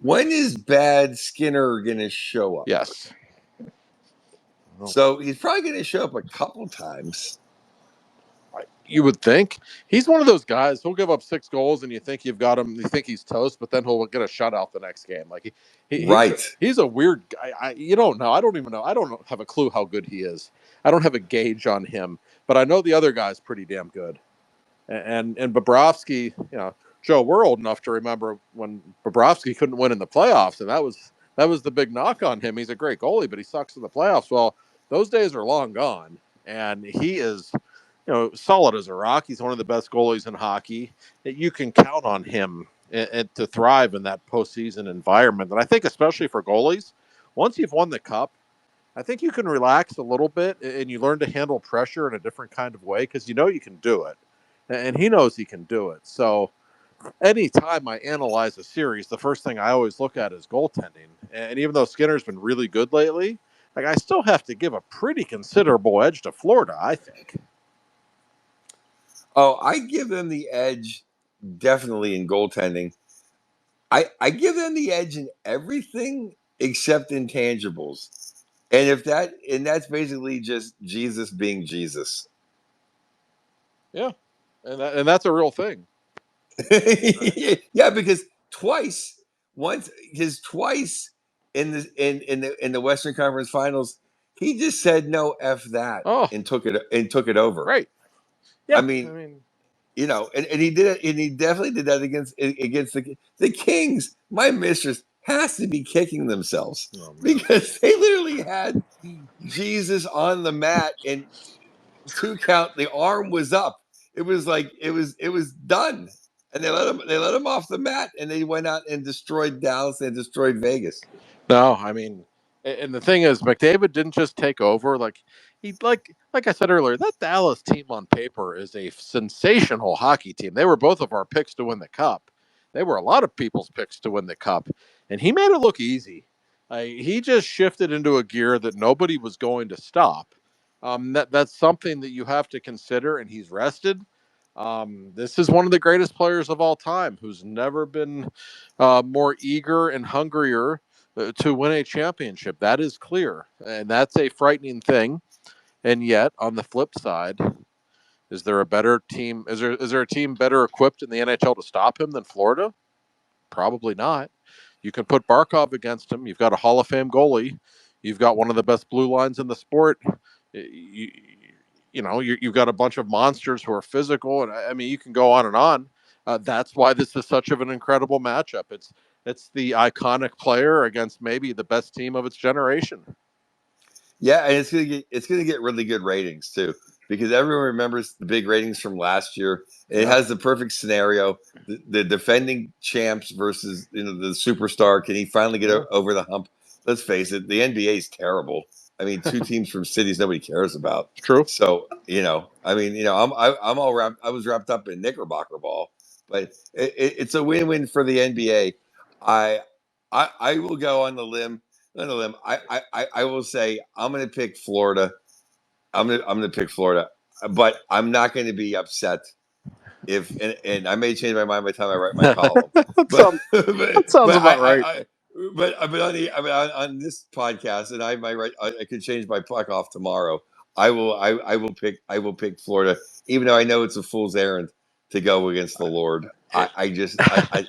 when is Bad Skinner going to show up? Yes. So he's probably going to show up a couple times. You would think he's one of those guys. He'll give up 6 goals, and you think you've got him. You think he's toast, but then he'll get a shutout the next game. Like Right. he's a weird guy. You don't know. I don't even know. I don't have a clue how good he is. I don't have a gauge on him, but I know the other guy's pretty damn good. And Bobrovsky, Joe, we're old enough to remember when Bobrovsky couldn't win in the playoffs, and that was the big knock on him. He's a great goalie, but he sucks in the playoffs. Well, those days are long gone, and he is solid as a rock. He's one of the best goalies in hockey. You can count on him to thrive in that postseason environment. And I think, especially for goalies, once you've won the cup, I think you can relax a little bit and you learn to handle pressure in a different kind of way because you can do it. And he knows he can do it. So anytime I analyze a series, the first thing I always look at is goaltending. And even though Skinner's been really good lately, like I still have to give a pretty considerable edge to Florida, I think. Oh, I give them the edge definitely in goaltending. I give them the edge in everything except intangibles. And that's basically just Jesus being Jesus. Yeah, and that's a real thing. Yeah, because once twice in the Western Conference Finals, he just said no f that Oh, and took it over. right. I Yeah, I mean, mean, and he did it, and he definitely did that against the Kings. My mistress has to be kicking themselves oh man, because they literally had Jesus on the mat and 2 count. The arm was up. It was like it was done, and they let him off the mat, and they went out and destroyed Dallas and destroyed Vegas. no, I mean, and the thing is, McDavid didn't just take over. Like like I said earlier, that Dallas team on paper is a sensational hockey team. They were both of our picks to win the cup. They were a lot of people's picks to win the cup, and he made it look easy. He just shifted into a gear that nobody was going to stop. That's something that you have to consider, and he's rested. This is one of the greatest players of all time who's never been more eager and hungrier to win a championship. That is clear. And that's a frightening thing. And yet, on the flip side, is there a better team? Is there a team better equipped in the NHL to stop him than Florida? Probably not. You can put Barkov against him. You've got a Hall of Fame goalie. You've got one of the best blue lines in the sport. You, you've got a bunch of monsters who are physical, and I mean, you can go on and on. That's why this is such of an incredible matchup. It's the iconic player against maybe the best team of its generation. Yeah, and it's gonna get really good ratings too, because everyone remembers the big ratings from last year. It has the perfect scenario: the defending champs versus the superstar. Can he finally get over the hump? Let's face it, the NBA is terrible. I mean, two teams from cities nobody cares about. True. So I'm all wrapped. I was wrapped up in Knickerbocker ball, but it's a win-win for the NBA. I I will go on the limb. On the limb. I will say I'm going to pick Florida. I'm going to pick Florida, but I'm not going to be upset if and I may change my mind by the time I write my column. That sounds about right. But on this podcast, and I might write. I could change my puck off tomorrow. I will pick Florida, even though I know it's a fool's errand to go against the Lord. I just I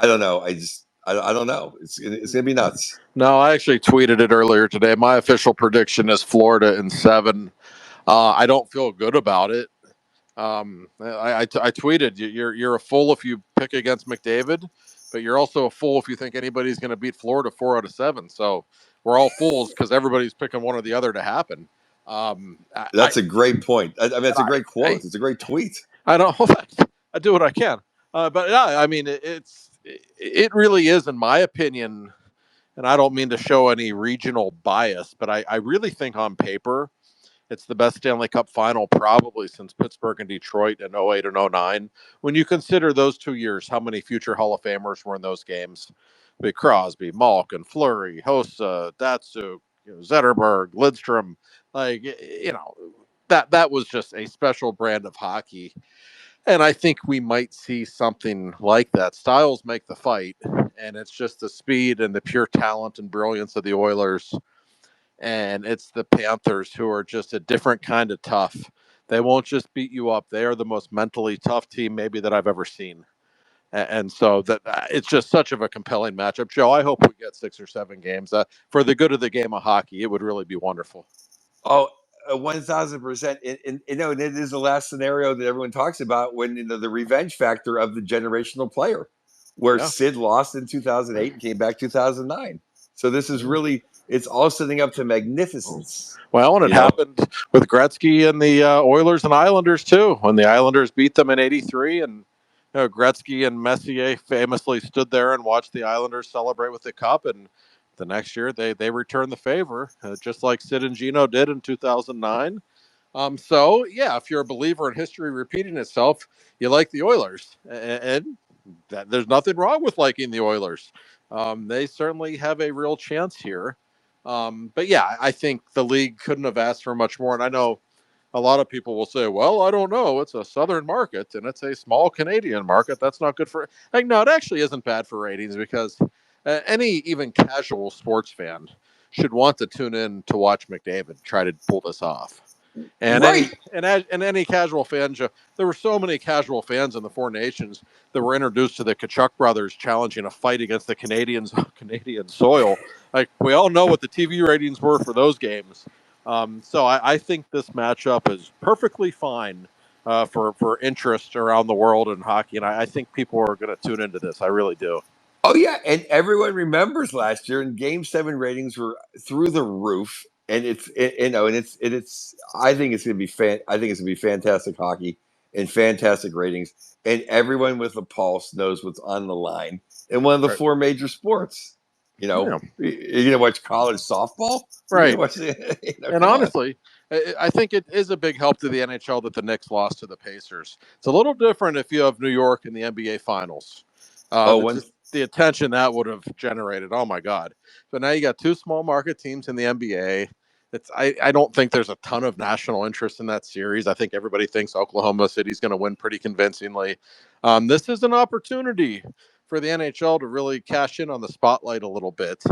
don't know. I don't know. It's gonna be nuts. No, I actually tweeted it earlier today. My official prediction is Florida in 7. I don't feel good about it. I tweeted you're a fool if you pick against McDavid, but you're also a fool if you think anybody's going to beat Florida 4 out of 7. So we're all fools because everybody's picking one or the other to happen. That's a great point. I mean, that's a great quote. It's a great tweet. I don't. I do what I can, but yeah, I mean, it really is, in my opinion, and I don't mean to show any regional bias, but I really think on paper it's the best Stanley Cup final probably since Pittsburgh and Detroit in 08 and 09. When you consider those 2 years, how many future Hall of Famers were in those games? Big Crosby, Malkin, Fleury, Hossa, Datsuk, Zetterberg, Lidstrom. Like, that was just a special brand of hockey. And I think we might see something like that. Styles make the fight, and it's just the speed and the pure talent and brilliance of the Oilers, and it's the Panthers who are just a different kind of tough. They won't just beat you up. They are the most mentally tough team maybe that I've ever seen. And so that it's just such of a compelling matchup. Joe, I hope we get 6 or 7 games. For the good of the game of hockey, it would really be wonderful. Oh, 1,000%. And it is the last scenario that everyone talks about when the revenge factor of the generational player, where Sid lost in 2008 and came back 2009. So this is really, it's all setting up to magnificence. Well, and it happened with Gretzky and the Oilers and Islanders too, when the Islanders beat them in '83, and Gretzky and Messier famously stood there and watched the Islanders celebrate with the cup, and the next year they returned the favor, just like Sid and Gino did in 2009. So yeah, if you're a believer in history repeating itself, you like the Oilers, and there's nothing wrong with liking the Oilers. They certainly have a real chance here. But yeah, I think the league couldn't have asked for much more. And I know a lot of people will say, well, I don't know. It's a Southern market and it's a small Canadian market. That's not good for. Like, no, it actually isn't bad for ratings because any even casual sports fan should want to tune in to watch McDavid try to pull this off. And any casual fan, there were so many casual fans in the Four Nations that were introduced to the Kachuk brothers challenging a fight against the Canadians on Canadian soil. Like, we all know what the TV ratings were for those games. So I think this matchup is perfectly fine for interest around the world in hockey, and I think people are going to tune into this. I really do. Oh yeah, and everyone remembers last year, and Game 7 ratings were through the roof. And it's. I think it's going to be I think it's going to be fantastic hockey and fantastic ratings, and everyone with a pulse knows what's on the line in one of the 4 major sports. You're going to watch college softball, right? Watch, and honestly, I think it is a big help to the NHL that the Knicks lost to the Pacers. It's a little different if you have New York in the NBA Finals. The attention that would have generated. Oh my God! So now you got 2 small market teams in the NBA. I don't think there's a ton of national interest in that series. I think everybody thinks Oklahoma City's going to win pretty convincingly. This is an opportunity for the NHL to really cash in on the spotlight a little bit.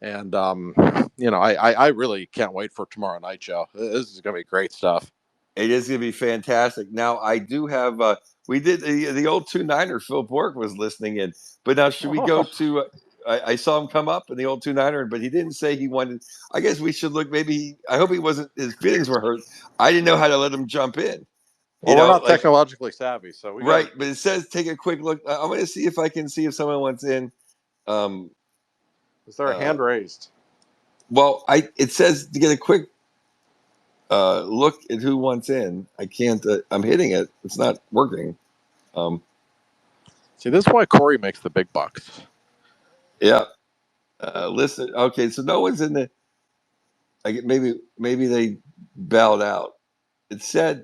And, I really can't wait for tomorrow night, Joe. This is going to be great stuff. It is going to be fantastic. Now, I do have, we did the old 2-9er, Phil Bork was listening in. But now, should we go to, I saw him come up in the old 2-9er, but he didn't say he wanted, I guess we should look, I hope he wasn't, his feelings were hurt. I didn't know how to let him jump in. Well, we're not technologically savvy, so we right. But it says take a quick look. I'm going to see if I can see if someone wants in. Is there a hand raised? Well, it says to get a quick look at who wants in. I can't. I'm hitting it. It's not working. See, this is why Corey makes the big bucks. Yeah. Listen. Okay, so no one's in the. Maybe they bowed out. It said.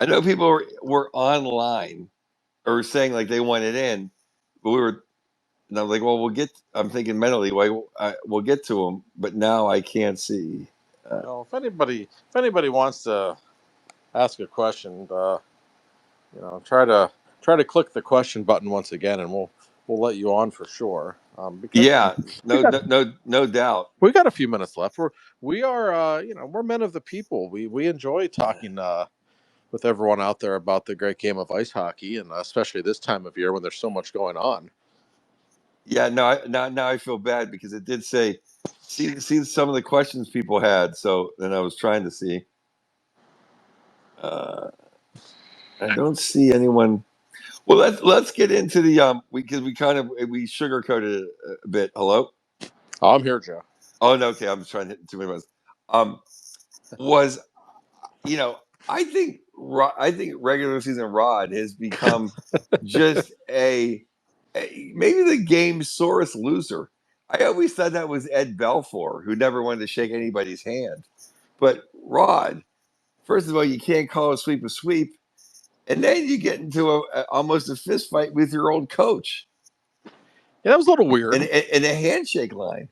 I know people were online or saying like they wanted in, but we were. And I'm like, well, we'll get. I'm thinking mentally, we'll get to them, but now I can't see. If anybody wants to ask a question, try to click the question button once again, and we'll let you on for sure. Yeah, no doubt. We got a few minutes left. We are we're men of the people. We enjoy talking with everyone out there about the great game of ice hockey, and especially this time of year when there's so much going on. Yeah, no, now I feel bad because it did say see some of the questions people had. So then I was trying to see. I don't see anyone. Well, let's get into the because we sugarcoated it a bit. Hello. Oh, I'm here, Joe. Oh no, okay. I'm trying to hit too many buttons. Was I think regular season Rod has become just maybe the game's sorest loser. I always thought that was Ed Belfour, who never wanted to shake anybody's hand. But Rod, first of all, you can't call a sweep, and then you get into almost a fist fight with your old coach. Yeah, that was a little weird. In a handshake line.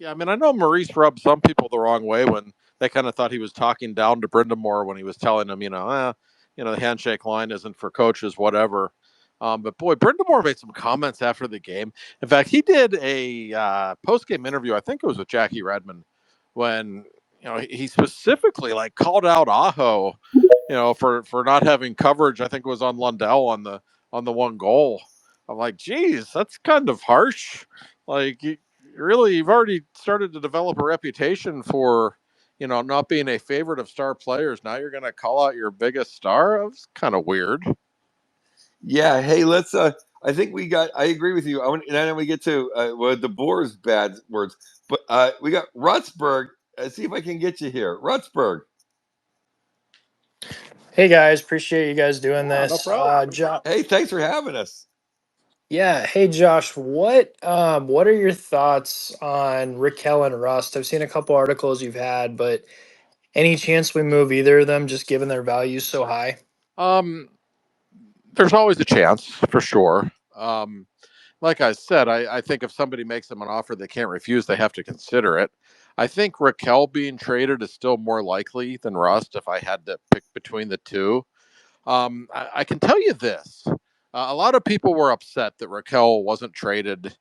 Yeah, I mean, I know Maurice rubbed some people the wrong way when they kind of thought he was talking down to Brindamore when he was telling them, the handshake line isn't for coaches, whatever. But boy, Brindamore made some comments after the game. In fact, he did a post-game interview. I think it was with Jackie Redmond when he specifically called out Aho, for not having coverage. I think it was on Lundell on the one goal. I'm like, geez, that's kind of harsh. Like, you've already started to develop a reputation for not being a favorite of star players. Now you're going to call out your biggest star. It's kind of weird. Yeah. Hey, let's. I think I agree with you. And then we get to the Boer's bad words, but we got Rutsberg. See if I can get you here, Rutsberg. Hey guys, appreciate you guys doing this. No hey, thanks for having us. Yeah. Hey Josh, what are your thoughts on Raquel and Rust? I've seen a couple articles you've had, but any chance we move either of them just given their values so high? There's always a chance for sure. Like I said, I think if somebody makes them an offer they can't refuse, they have to consider it. I think Raquel being traded is still more likely than Rust if I had to pick between the two. I can tell you this. A lot of people were upset that Raquel wasn't traded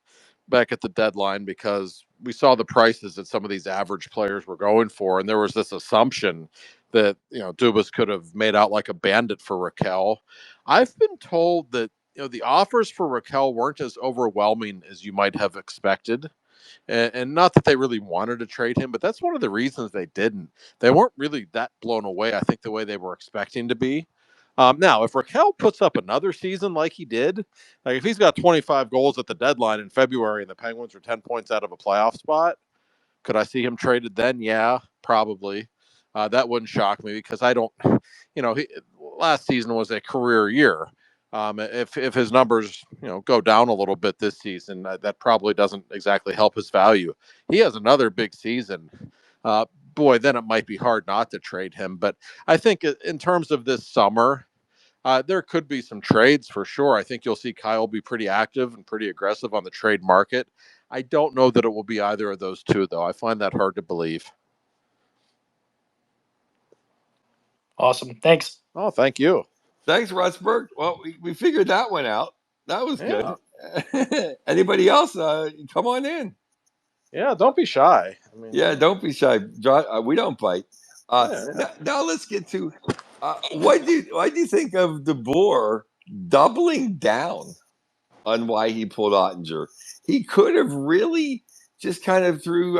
back at the deadline because we saw the prices that some of these average players were going for, and there was this assumption that Dubas could have made out like a bandit for Raquel. I've been told that the offers for Raquel weren't as overwhelming as you might have expected. And not that they really wanted to trade him, but that's one of the reasons they didn't. They weren't really that blown away, I think, the way they were expecting to be. Now, if Raquel puts up another season like he did, like if he's got 25 goals at the deadline in February and the Penguins are 10 points out of a playoff spot, could I see him traded then? Yeah, probably. That wouldn't shock me because I don't, last season was a career year. If his numbers go down a little bit this season, that probably doesn't exactly help his value. He has another big season. Boy, then it might be hard not to trade him. But I think in terms of this summer, there could be some trades for sure. I think you'll see Kyle be pretty active and pretty aggressive on the trade market. I don't know that it will be either of those two, though. I find that hard to believe. Awesome. Thanks. Oh, thank you. Thanks, Rutsberg. Well, we figured that one out. That was Yeah. good. Anybody else? Come on in. Yeah, don't be shy. I mean, Yeah, don't be shy. We don't bite. yeah. Now let's get to what do you think of DeBoer doubling down on why he pulled Ottinger? He could have really just kind of threw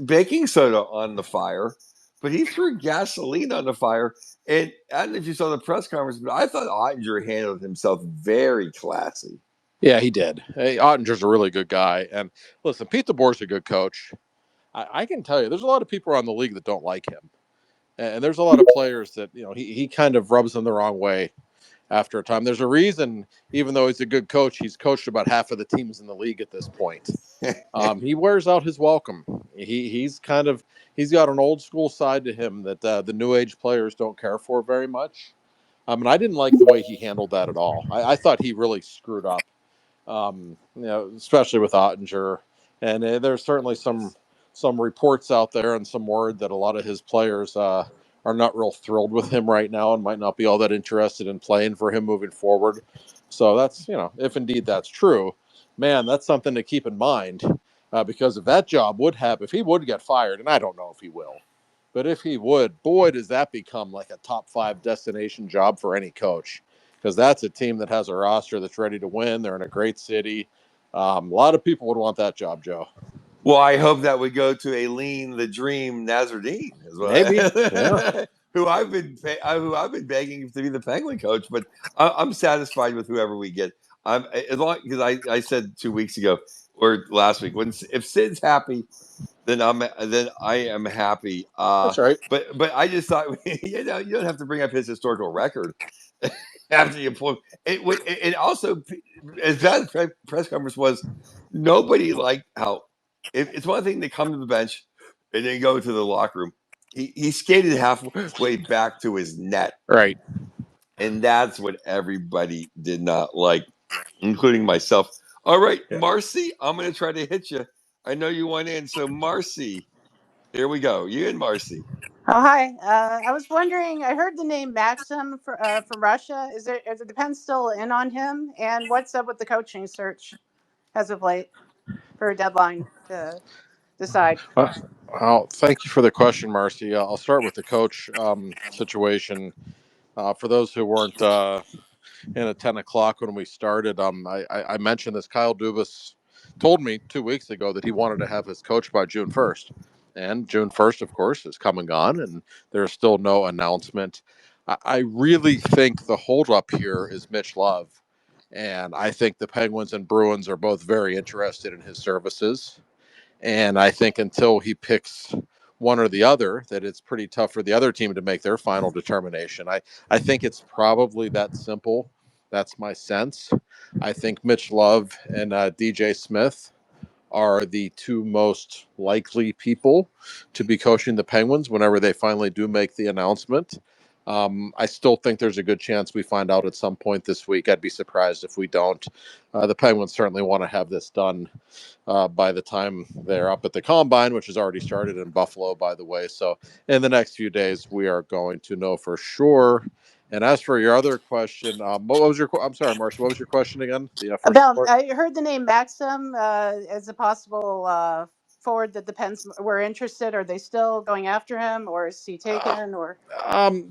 baking soda on the fire, but he threw gasoline on the fire. And I don't know if you saw the press conference, but I thought Ottinger handled himself very classy. Yeah, he did. Hey, Ottinger's a really good guy. And listen, Pete DeBoer's a good coach. I can tell you, there's a lot of people around the league that don't like him. And there's a lot of players that, he kind of rubs them the wrong way after a time. There's a reason, even though he's a good coach, he's coached about half of the teams in the league at this point. He wears out his welcome. He's got an old school side to him that the new age players don't care for very much. And I didn't like the way he handled that at all. I thought he really screwed up, especially with Ottinger. And there's certainly some reports out there and some word that a lot of his players are not real thrilled with him right now and might not be all that interested in playing for him moving forward. So that's, if indeed that's true, man, that's something to keep in mind, because if that job would have, if he would get fired, and I don't know if he will, but if he would, boy, does that become like a top 5 destination job for any coach, because that's a team that has a roster that's ready to win. They're in a great city. A lot of people would want that job, Joe. Well, I hope that we go to Aileen the Dream Nazardine as well, Maybe, yeah. who I've been begging to be the Penguin coach. But I'm satisfied with whoever we get. I'm as long because I said 2 weeks ago or last week if Sid's happy, then I am happy. That's right. But I just thought you don't have to bring up his historical record after you pull it. It also, as that press conference was, nobody liked how it's one thing to come to the bench and then go to the locker room. He skated halfway back to his net, Right. and that's what everybody did not like, including myself. All right, Yeah. Marcy, I'm going to try to hit you. I know you want in, so Marcy, here we go. You and Marcy. Oh, hi. I was wondering, I heard the name Maxim for Russia. Is the Pen still in on him? And what's up with the coaching search as of late for a deadline to decide? Well, thank you for the question, Marcy. I'll start with the coach situation. For those who weren't in at 10 o'clock when we started, I mentioned this. Kyle Dubas told me 2 weeks ago that he wanted to have his coach by June 1st. And June 1st, of course, is come and gone, and there's still no announcement. I really think the holdup here is Mitch Love. And I think the Penguins and Bruins are both very interested in his services. And I think until he picks one or the other, that it's pretty tough for the other team to make their final determination. I think it's probably that simple. That's my sense. I think Mitch Love and DJ Smith are the two most likely people to be coaching the Penguins whenever they finally do make the announcement. I still think there's a good chance we find out at some point this week. I'd be surprised if we don't. The Penguins certainly want to have this done by the time they're up at the combine, which has already started in Buffalo, by the way. So in the next few days, we are going to know for sure. And as for your other question, what was your? I'm sorry, Marcia. What was your question again? The first part. I heard the name Maxim as a possible forward that the Pens were interested. Are they still going after him, or is he taken? Or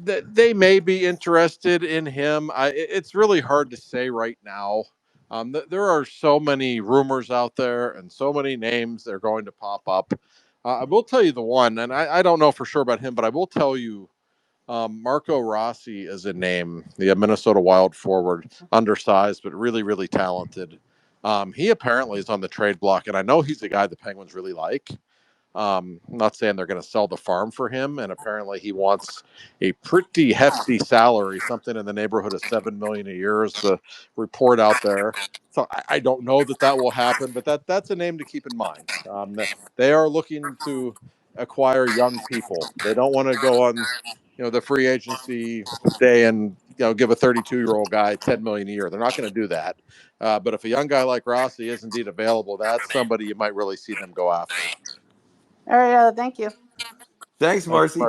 They may be interested in him. It's really hard to say right now. There are so many rumors out there and so many names that are going to pop up. I will tell you the one, and I don't know for sure about him, but I will tell you Marco Rossi is a name, the Minnesota Wild forward, undersized, but really, really talented. He apparently is on the trade block, and I know he's a guy the Penguins really like. I'm not saying they're going to sell the farm for him, and apparently he wants a pretty hefty salary, something in the neighborhood of $7 million a year is the report out there. So I don't know that will happen, but that's a name to keep in mind. They are looking to acquire young people. They don't want to go on, the free agency day and give a 32-year-old guy $10 million a year. They're not going to do that. But if a young guy like Rossi is indeed available, that's somebody you might really see them go after. All right, thank you. Thanks, Marcy.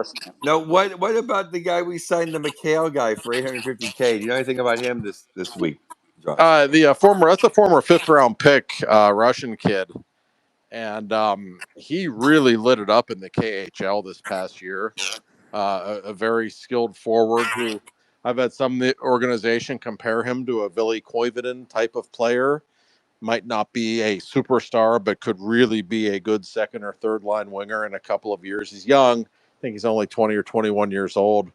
No, what about the guy we signed, the McHale guy for $850K? Do you know anything about him this week, Josh? That's a former 5th-round pick, Russian kid, and he really lit it up in the KHL this past year. A very skilled forward who I've had some organization compare him to a Ville Koivunen type of player. Might not be a superstar, but could really be a good second or third line winger in a couple of years. He's young. I think he's only 20 or 21 years old.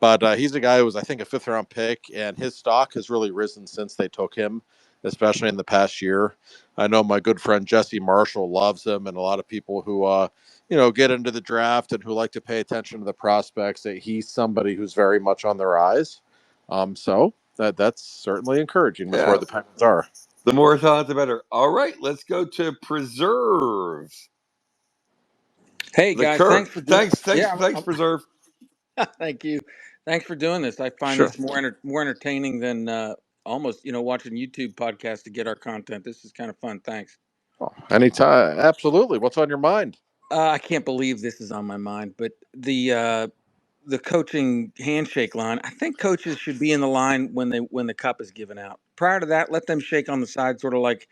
But he's a guy who was, I think, a 5th-round pick, and his stock has really risen since they took him, especially in the past year. I know my good friend Jesse Marshall loves him, and a lot of people who, get into the draft and who like to pay attention to the prospects, that he's somebody who's very much on the rise. So that's certainly encouraging with where the Penguins are. The more thought, the better. All right, let's go to Preserve. Hey guys, thanks for thanks, Preserve. Thank you. Thanks for doing this. I find Sure. this more entertaining than almost watching YouTube podcasts to get our content. This is kind of fun. Thanks. Oh, anytime, absolutely. What's on your mind? I can't believe this is on my mind, but the coaching handshake line. I think coaches should be in the line when the cup is given out. Prior to that, let them shake on the side, sort of like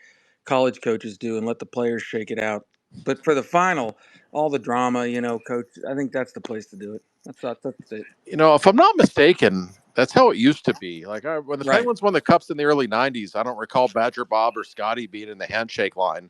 college coaches do, and let the players shake it out. But for the final, all the drama, coach. I think that's the place to do it. That's it. If I'm not mistaken, that's how it used to be. Like when the Right. Penguins won the Cups in the early '90s, I don't recall Badger Bob or Scotty being in the handshake line.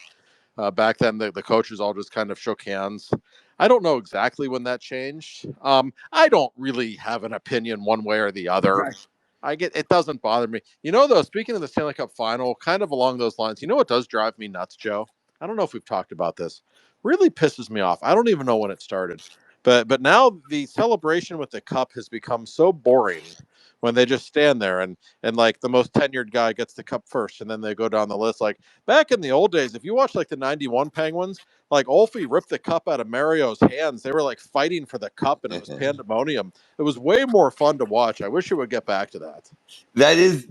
Back then, the coaches all just kind of shook hands. I don't know exactly when that changed. I don't really have an opinion one way or the other. Right. It doesn't bother me. Though, speaking of the Stanley Cup Final, kind of along those lines, what does drive me nuts, Joe? I don't know if we've talked about this. Really pisses me off. I don't even know when it started. But now the celebration with the cup has become so boring when they just stand there and like the most tenured guy gets the cup first, and then they go down the list. Like back in the old days, if you watch like the '91 Penguins, like Olfie ripped the cup out of Mario's hands. They were like fighting for the cup, and it was pandemonium. It was way more fun to watch. I wish it would get back to that. That is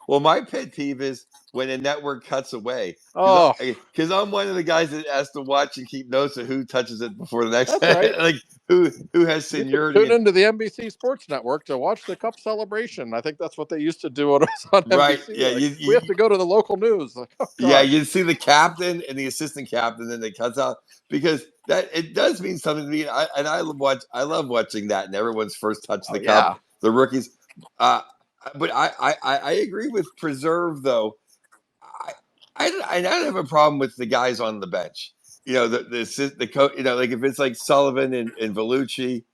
my pet peeve is when a network cuts away. Because I'm one of the guys that has to watch and keep notes of who touches it before the next. That's right. Like who has seniority. Tune into the NBC Sports Network to watch the Cup celebration. I think that's what they used to do when it was on right. NBC. Yeah, we have to go to the local news. Like, oh, yeah, you see the captain and the assistant captain, and it cuts out because that it does mean something to me. I love watching that, and everyone's first touch of the cup, the rookies. But I agree with Preserve though. I don't have a problem with the guys on the bench. The coach. Like if it's like Sullivan and Vellucci,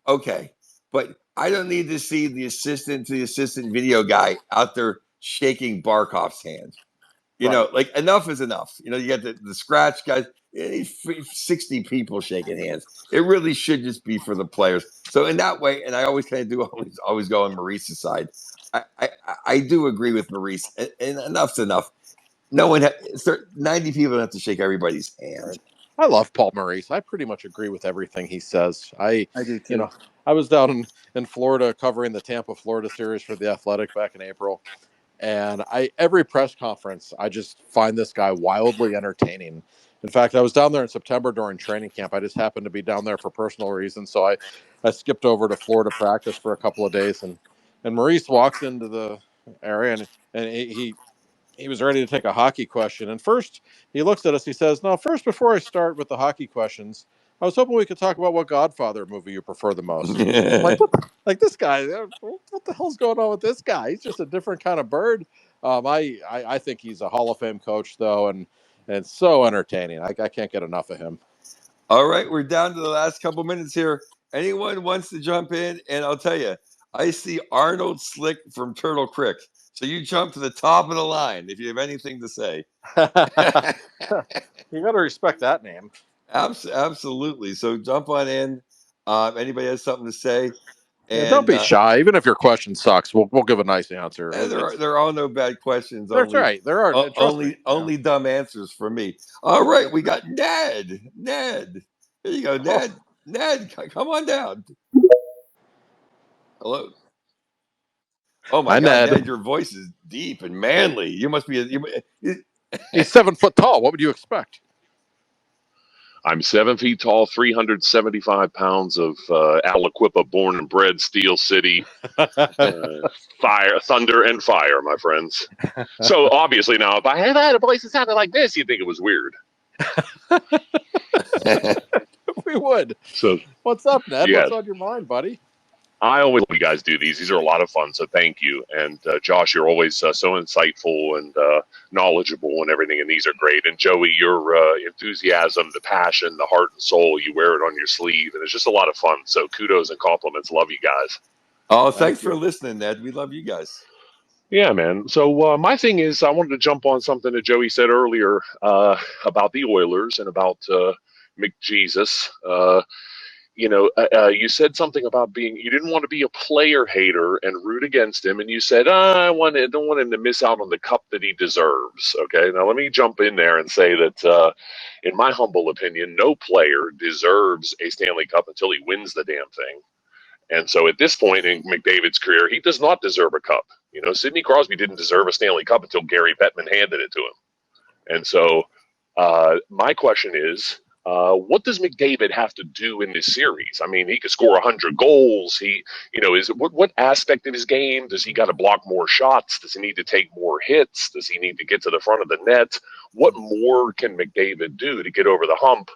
okay. But I don't need to see the assistant video guy out there shaking Barkov's hand. Like enough is enough. You got the scratch guys. 60 people shaking hands. It really should just be for the players. So in that way, and I always kind of do always go on Maurice's side. I do agree with Maurice, and enough's enough. No one, 90 people have to shake everybody's hand. I love Paul Maurice. I pretty much agree with everything he says. I do too. I was down in Florida covering the Tampa, Florida series for the Athletic back in April. And every press conference, I just find this guy wildly entertaining. In fact, I was down there in September during training camp. I just happened to be down there for personal reasons. So I skipped over to Florida practice for a couple of days. And Maurice walks into the area and he was ready to take a hockey question. And first, he looks at us. He says, "No, first, before I start with the hockey questions, I was hoping we could talk about what Godfather movie you prefer the most." I'm like, like this guy, what the hell's going on with this guy? He's just a different kind of bird. I think he's a Hall of Fame coach, though, and so entertaining. I can't get enough of him. All right, we're down to the last couple minutes here. Anyone wants to jump in? And I'll tell you, I see Arnold Slick from Turtle Creek. So you jump to the top of the line if you have anything to say. You got to respect that name. Absolutely. So jump on in. Anybody has something to say? And don't be shy. Even if your question sucks, we'll give a nice answer. There are no bad questions. That's right. There are only dumb answers from me. All right, we got Ned. Ned, here you go, Ned. Ned, come on down. Hello. Oh my Hi, God, Ned. Ned, your voice is deep and manly. You must be. He's 7 foot tall. What would you expect? I'm 7 feet tall, 375 pounds of Aliquippa, born and bred, Steel City, fire, thunder, and fire, my friends. So obviously now, if I had a voice that sounded like this, you'd think it was weird. We would. So What's up, Ned? yeah, What's on your mind, buddy? I always let you guys do these. These are a lot of fun, so thank you. And Josh, you're always so insightful and knowledgeable and everything, and these are great. And Joey, your enthusiasm, the passion, the heart and soul, you wear it on your sleeve, and it's just a lot of fun. So kudos and compliments. Love you guys. Oh, Thank thanks you. for listening, Ned. We love you guys. Yeah, man. So my thing is, I wanted to jump on something that Joey said earlier about the Oilers and about McJesus. You said something about you didn't want to be a player hater and root against him, and you said, don't want him to miss out on the cup that he deserves. Okay, now let me jump in there and say that, in my humble opinion, no player deserves a Stanley Cup until he wins the damn thing. And so at this point in McDavid's career, he does not deserve a cup. Sidney Crosby didn't deserve a Stanley Cup until Gary Bettman handed it to him. And so my question is, what does McDavid have to do in this series? I mean, he could score 100 goals. What aspect of his game does he got to block more shots? Does he need to take more hits? Does he need to get to the front of the net? What more can McDavid do to get over the hump?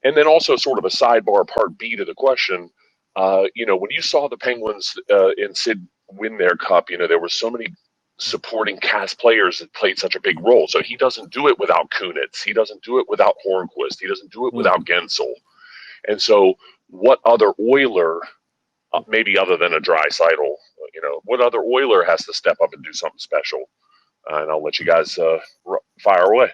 And then also sort of a sidebar part B to the question, when you saw the Penguins and Sid win their cup, there were so many supporting cast players that played such a big role. So he doesn't do it without Kunitz. He doesn't do it without Hornquist. He doesn't do it without Gensel. And so what other Oiler, maybe other than a Draisaitl, what other Oiler has to step up and do something special? And I'll let you guys fire away.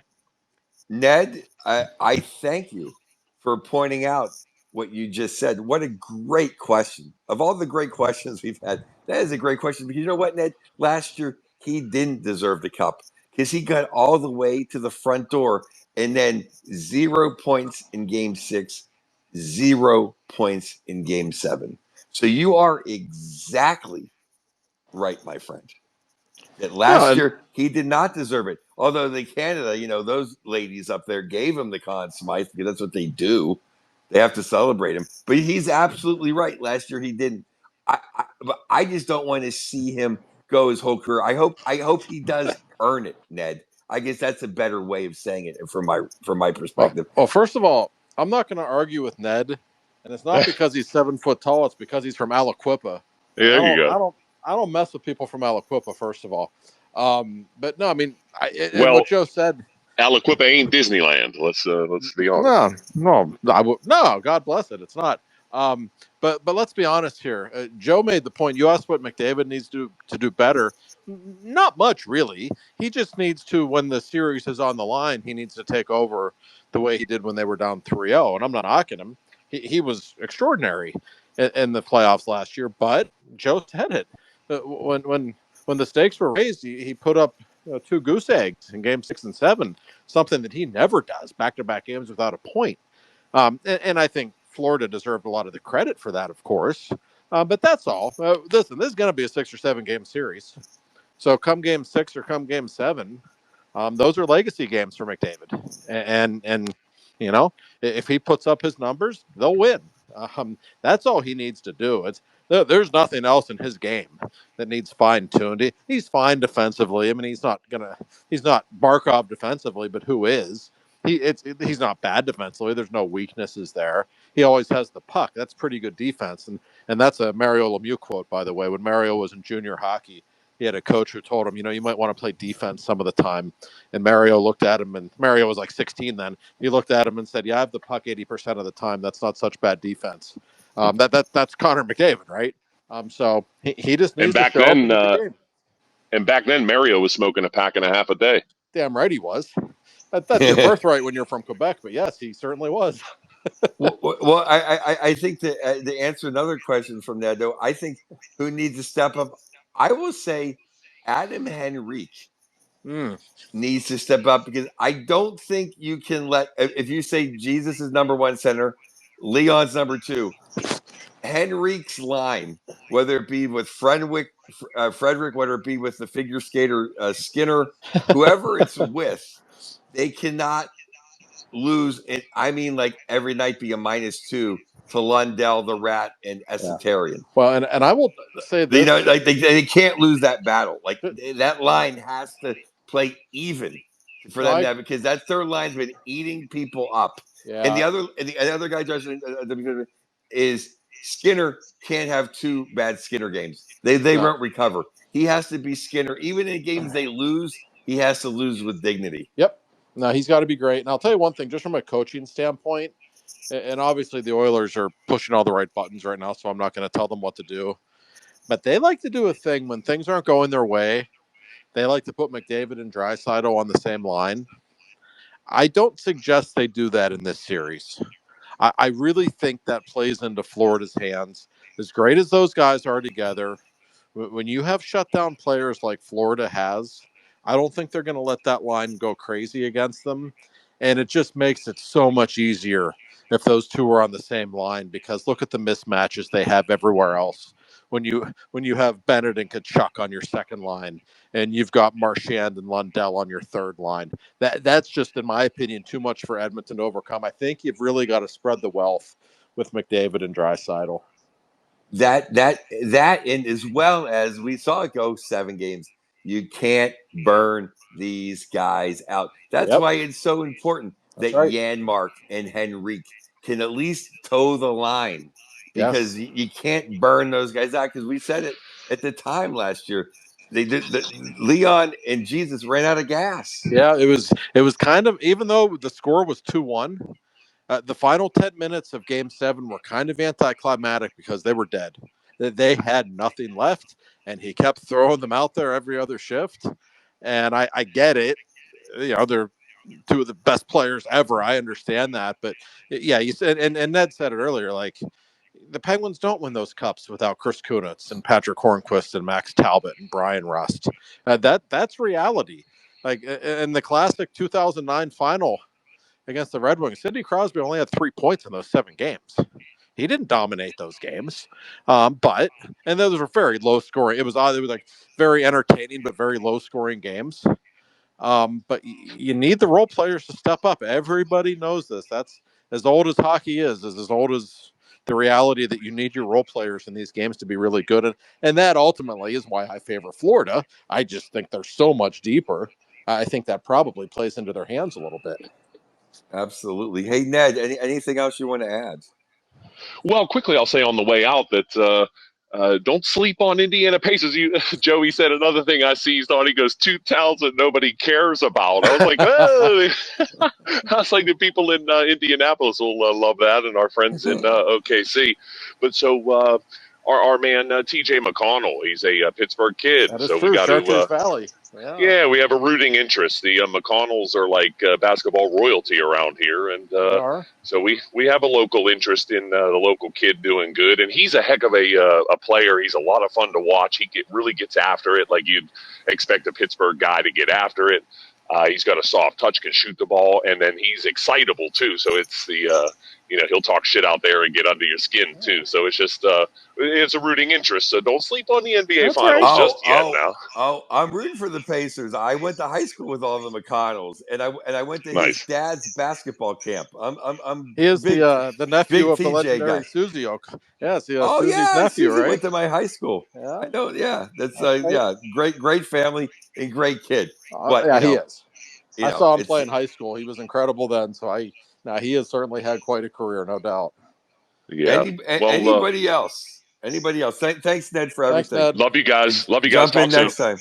Ned, I thank you for pointing out what you just said. What a great question. Of all the great questions we've had, that is a great question because you know what, Ned? Last year, he didn't deserve the cup because he got all the way to the front door and then 0 points in game 6, 0 points in game 7. So you are exactly right, my friend. That last year he did not deserve it. Although the Canada, those ladies up there gave him the Conn Smythe because that's what they do. They have to celebrate him. But he's absolutely right. Last year he didn't. But I just don't want to see him go his whole career. I hope he does earn it, Ned. I guess that's a better way of saying it from my perspective. Well, first of all, I'm not going to argue with Ned, and it's not because he's 7 foot tall. It's because he's from Aliquippa. There you go. I don't mess with people from Aliquippa. First of all, but no, I mean, Well, what Joe said. Aliquippa ain't Disneyland. Let's be honest. No, God bless it. It's not. But let's be honest here. Joe made the point. You asked what McDavid needs to do better. Not much, really. He just needs to, when the series is on the line, he needs to take over the way he did when they were down 3-0. And I'm not knocking him. He was extraordinary in the playoffs last year. But Joe said it. When the stakes were raised, he put up 2 goose eggs in game 6 and 7, something that he never does, back-to-back games without a point. And I think Florida deserved a lot of the credit for that, of course. But that's all. Listen, this is going to be a 6 or 7 game series. So come game 6 or come game 7, those are legacy games for McDavid. And if he puts up his numbers, they'll win. That's all he needs to do. There's nothing else in his game that needs fine-tuned. He's fine defensively. I mean, he's not Barkov defensively, but who is? He's not bad defensively. There's no weaknesses there. He always has the puck. That's pretty good defense. And that's a Mario Lemieux quote, by the way. When Mario was in junior hockey, he had a coach who told him, you might want to play defense some of the time. And Mario looked at him, and Mario was like 16 then. He looked at him and said, I have the puck 80% of the time. That's not such bad defense. That's Connor McDavid, right? So he just needs to show up in the game. And back then, Mario was smoking a pack and a half a day. Damn right he was. That's your birthright when you're from Quebec. But yes, he certainly was. Well, I think that to answer another question from Ned, though, I think who needs to step up, I will say Adam Henrique needs to step up because I don't think you can if you say Jesus is number 1 center, Leon's number 2, Henrique's line, whether it be with Frederick, whether it be with the figure skater Skinner, whoever it's with, they cannot lose it. I mean, like every night be a -2 to Lundell, the Rat, and Esoterian. Well, and I will say this, You know, like they can't lose that battle. Like that line has to play even for them now, because that third line's been eating people up. Yeah. And the other guy, Justin, is Skinner can't have two bad Skinner games. They won't recover. He has to be Skinner. Even in games they lose, he has to lose with dignity. Yep. No, he's got to be great. And I'll tell you one thing, just from a coaching standpoint, and obviously the Oilers are pushing all the right buttons right now, so I'm not going to tell them what to do. But they like to do a thing when things aren't going their way. They like to put McDavid and Draisaitl on the same line. I don't suggest they do that in this series. I really think that plays into Florida's hands. As great as those guys are together, when you have shutdown players like Florida has, I don't think they're going to let that line go crazy against them. And it just makes it so much easier if those two are on the same line, because look at the mismatches they have everywhere else. When you have Bennett and Kachuk on your second line, and you've got Marchand and Lundell on your third line, that's just, in my opinion, too much for Edmonton to overcome. I think you've really got to spread the wealth with McDavid and Draisaitl. That and as well as we saw it go 7 games, you can't burn these guys out. That's why it's so important that Janmark and Henrique can at least toe the line, because you can't burn those guys out. Because we said it at the time last year, they did. Leon and Jesus ran out of gas. Yeah, it was kind of, even though the score was 2-1. The final 10 minutes of Game 7 were kind of anticlimactic because they were dead. They had nothing left, and he kept throwing them out there every other shift. And I get it. You know, they're two of the best players ever. I understand that. But, yeah, you said, and Ned said it earlier, like, the Penguins don't win those cups without Chris Kunitz and Patrick Hornquist and Max Talbot and Brian Rust. That's reality. Like, in the classic 2009 final against the Red Wings, Sidney Crosby only had 3 points in those 7 games. He didn't dominate those games, but those were very low scoring. It was like very entertaining, but very low scoring games. But you need the role players to step up. Everybody knows this. That's as old as hockey is as old as the reality that you need your role players in these games to be really good. And that ultimately is why I favor Florida. I just think they're so much deeper. I think that probably plays into their hands a little bit. Absolutely. Hey, Ned, anything else you want to add? Well, quickly, I'll say on the way out that don't sleep on Indiana Pacers. Joey said another thing I seized on. He goes, 2 towns that nobody cares about. I was like, oh. I was like, the people in Indianapolis will love that, and our friends in OKC. But so our man TJ McConnell, he's a Pittsburgh kid. That is so true. we got Chartiers to. Valley. Yeah, we have a rooting interest. The McConnells are like basketball royalty around here, and so we have a local interest in the local kid doing good. And he's a heck of a player. He's a lot of fun to watch. He really gets after it, like you'd expect a Pittsburgh guy to get after it. He's got a soft touch, can shoot the ball, and then he's excitable too. So it's the he'll talk shit out there and get under your skin too. So it's just it's a rooting interest. So don't sleep on the NBA Finals just yet. Now, I'm rooting for the Pacers. I went to high school with all the McConnells, and I went to his dad's basketball camp. He is big, the nephew of the TJ legendary guy. Susie Oak. Yeah, Susie's nephew, Susie right? went to my high school. Yeah, I know. Yeah, that's great family and great kid. But yeah, he is. I saw him play in it's high school. He was incredible then. So he has certainly had quite a career, no doubt. Yeah. Anybody else? Anybody else? Thanks, Ned, for everything. Ned. Love you guys. Love you guys. Jump in Talk next soon. time.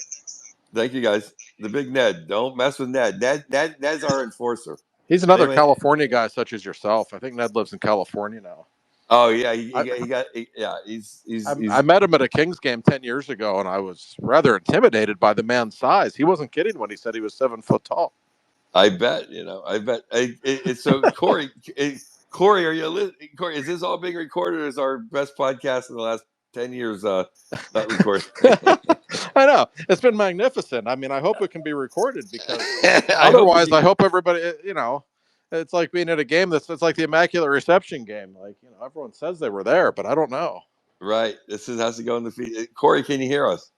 Thank you, guys. The big Ned. Don't mess with Ned. Ned's our enforcer. He's another California guy, such as yourself. I think Ned lives in California now. Oh yeah, he's. I met him at a Kings game 10 years ago, and I was rather intimidated by the man's size. He wasn't kidding when he said he was 7 foot tall. I bet. It's so Corey. Corey, are you listening? Corey, is this all being recorded? Is our best podcast in the last 10 years not recorded? I know. It's been magnificent. I mean, I hope it can be recorded, because otherwise I hope everybody, It's like being at a game it's like the Immaculate Reception game. Like, everyone says they were there, but I don't know. Right. This has to go in the feed. Corey, can you hear us?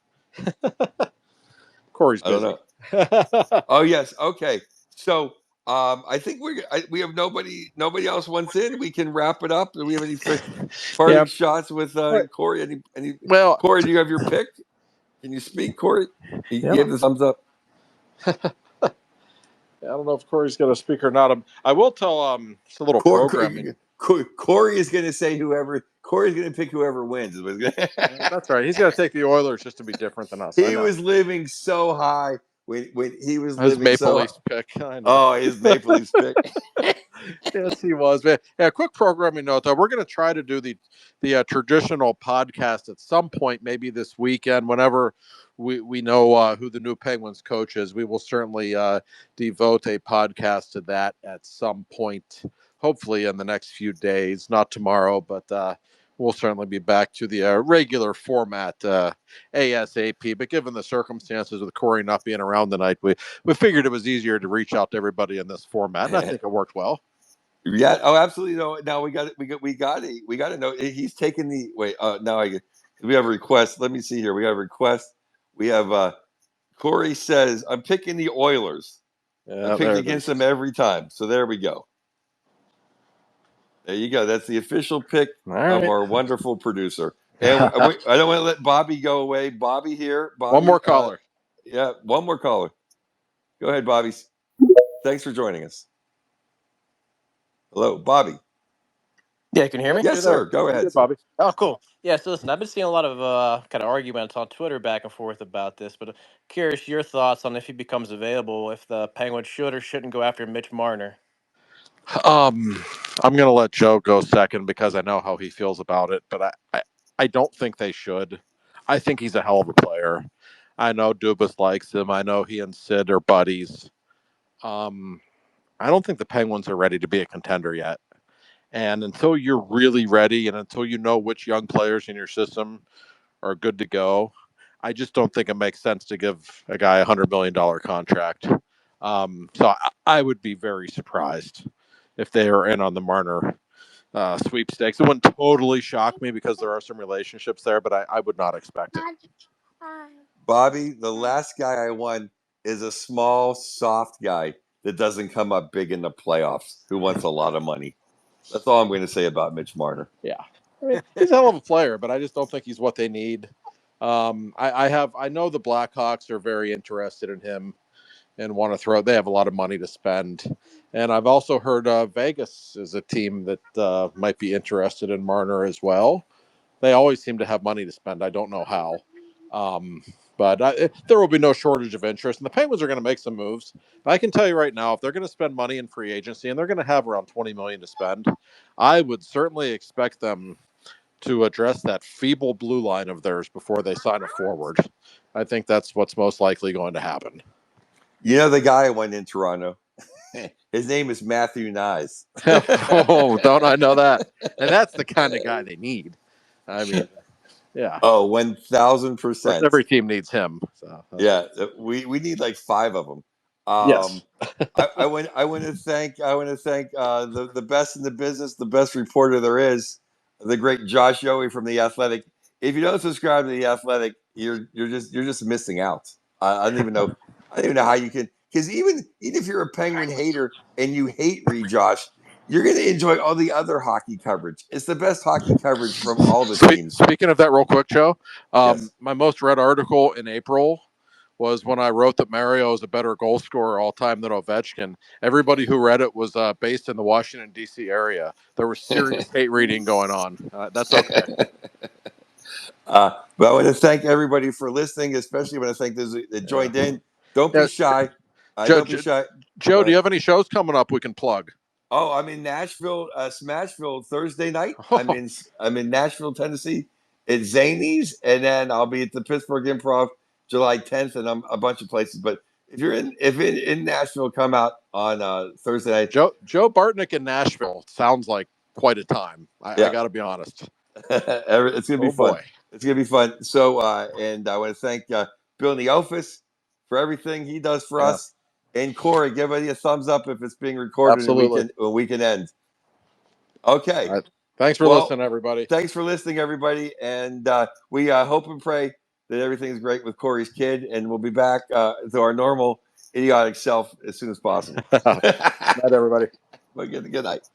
Corey's I don't busy. know. Oh yes. Okay. So I think we have nobody else wants in. We can wrap it up. Do we have any parting Yeah. shots with Corey? Any Well, Corey, do you have your pick? Can you speak, Corey? He Yeah. gave the thumbs up. I don't know if Corey's going to speak or not. I will tell just a little programming. Corey is going to say whoever. Corey's going to pick whoever wins. That's right. He's going to take the Oilers just to be different than us. He was living so high when he was his living Maple so. Leafs pick. I know. Oh, his Maple Leafs pick. Yes, he was. But, yeah, quick programming note, though. We're going to try to do the traditional podcast at some point, maybe this weekend, whenever we know who the new Penguins coach is. We will certainly devote a podcast to that at some point, hopefully in the next few days. Not tomorrow, but we'll certainly be back to the regular format ASAP. But given the circumstances with Corey not being around tonight, we figured it was easier to reach out to everybody in this format, and I think it worked well. Yeah. Oh, absolutely. No. Now we got it. We got to know. He's taking the wait. Now we have a request. Let me see here. We have a request. We have Corey says, "I'm picking the Oilers. Yeah, I pick against them every time." So there we go. There you go. That's the official pick of our wonderful producer. And I don't want to let Bobby go away. Bobby here. Bobby, one more caller. Yeah, one more caller. Go ahead, Bobby. Thanks for joining us. Hello, Bobby. Yeah, can you hear me? Yes, sir. Go ahead, Bobby. Oh, cool. Yeah, so listen, I've been seeing a lot of kind of arguments on Twitter back and forth about this, but curious your thoughts on if he becomes available, if the Penguins should or shouldn't go after Mitch Marner. I'm going to let Joe go second because I know how he feels about it, but I don't think they should. I think he's a hell of a player. I know Dubas likes him. I know he and Sid are buddies. I don't think the Penguins are ready to be a contender yet. And until you're really ready and until you know which young players in your system are good to go, I just don't think it makes sense to give a guy $100 million contract. So I would be very surprised if they are in on the Marner sweepstakes. It wouldn't totally shock me because there are some relationships there, but I would not expect it. Bobby, the last guy I won is a small, soft guy that doesn't come up big in the playoffs who wants a lot of money. That's all I'm going to say about Mitch Marner. Yeah. I mean, he's a hell of a player, but I just don't think he's what they need. I know the Blackhawks are very interested in him and want to throw. They have a lot of money to spend, and I've also heard Vegas is a team that might be interested in Marner as well. They always seem to have money to spend. I don't know how, but there will be no shortage of interest, and the Penguins are going to make some moves. But I can tell you right now, if they're going to spend money in free agency, and they're going to have around $20 million to spend, I would certainly expect them to address that feeble blue line of theirs before they sign a forward. I think that's what's most likely going to happen. You know the guy who went in Toronto? His name is Matthew Nyes. Oh, don't I know that? And that's the kind of guy they need. I mean, yeah. Oh, 1,000%. Every team needs him. So yeah, we need like 5 of them. Yes. I want to thank the best in the business, the best reporter there is, the great Josh Yohe from The Athletic. If you don't subscribe to The Athletic, you're just missing out. I don't even know how you can, because even if you're a Penguin hater and you hate Reed Josh, you're going to enjoy all the other hockey coverage. It's the best hockey coverage from all the teams. Speaking of that real quick, Joe, Yes. my most read article in April was when I wrote that Mario is a better goal scorer all time than Ovechkin. Everybody who read it was based in the Washington, D.C. area. There was serious hate reading going on. That's okay. But I want to thank everybody for listening, especially when I thank those that joined in. Don't be shy. Don't be shy. Joe, do you have any shows coming up we can plug? Oh, I'm in Nashville, Smashville Thursday night. I'm in Nashville, Tennessee. It's Zanies, and then I'll be at the Pittsburgh Improv July 10th, and I'm a bunch of places. But if you're in Nashville, come out on Thursday night. Joe Bartnick in Nashville sounds like quite a time. I got to be honest. It's gonna be fun. Boy. It's gonna be fun. So, and I want to thank Bill Neofis for everything he does for us. And Corey, give me a thumbs up if it's being recorded Absolutely. and we can end. Okay. All right. Thanks for Well, listening, everybody. Thanks for listening, everybody. And we hope and pray that everything's great with Corey's kid. And we'll be back to our normal idiotic self as soon as possible. Good night, everybody. Good night.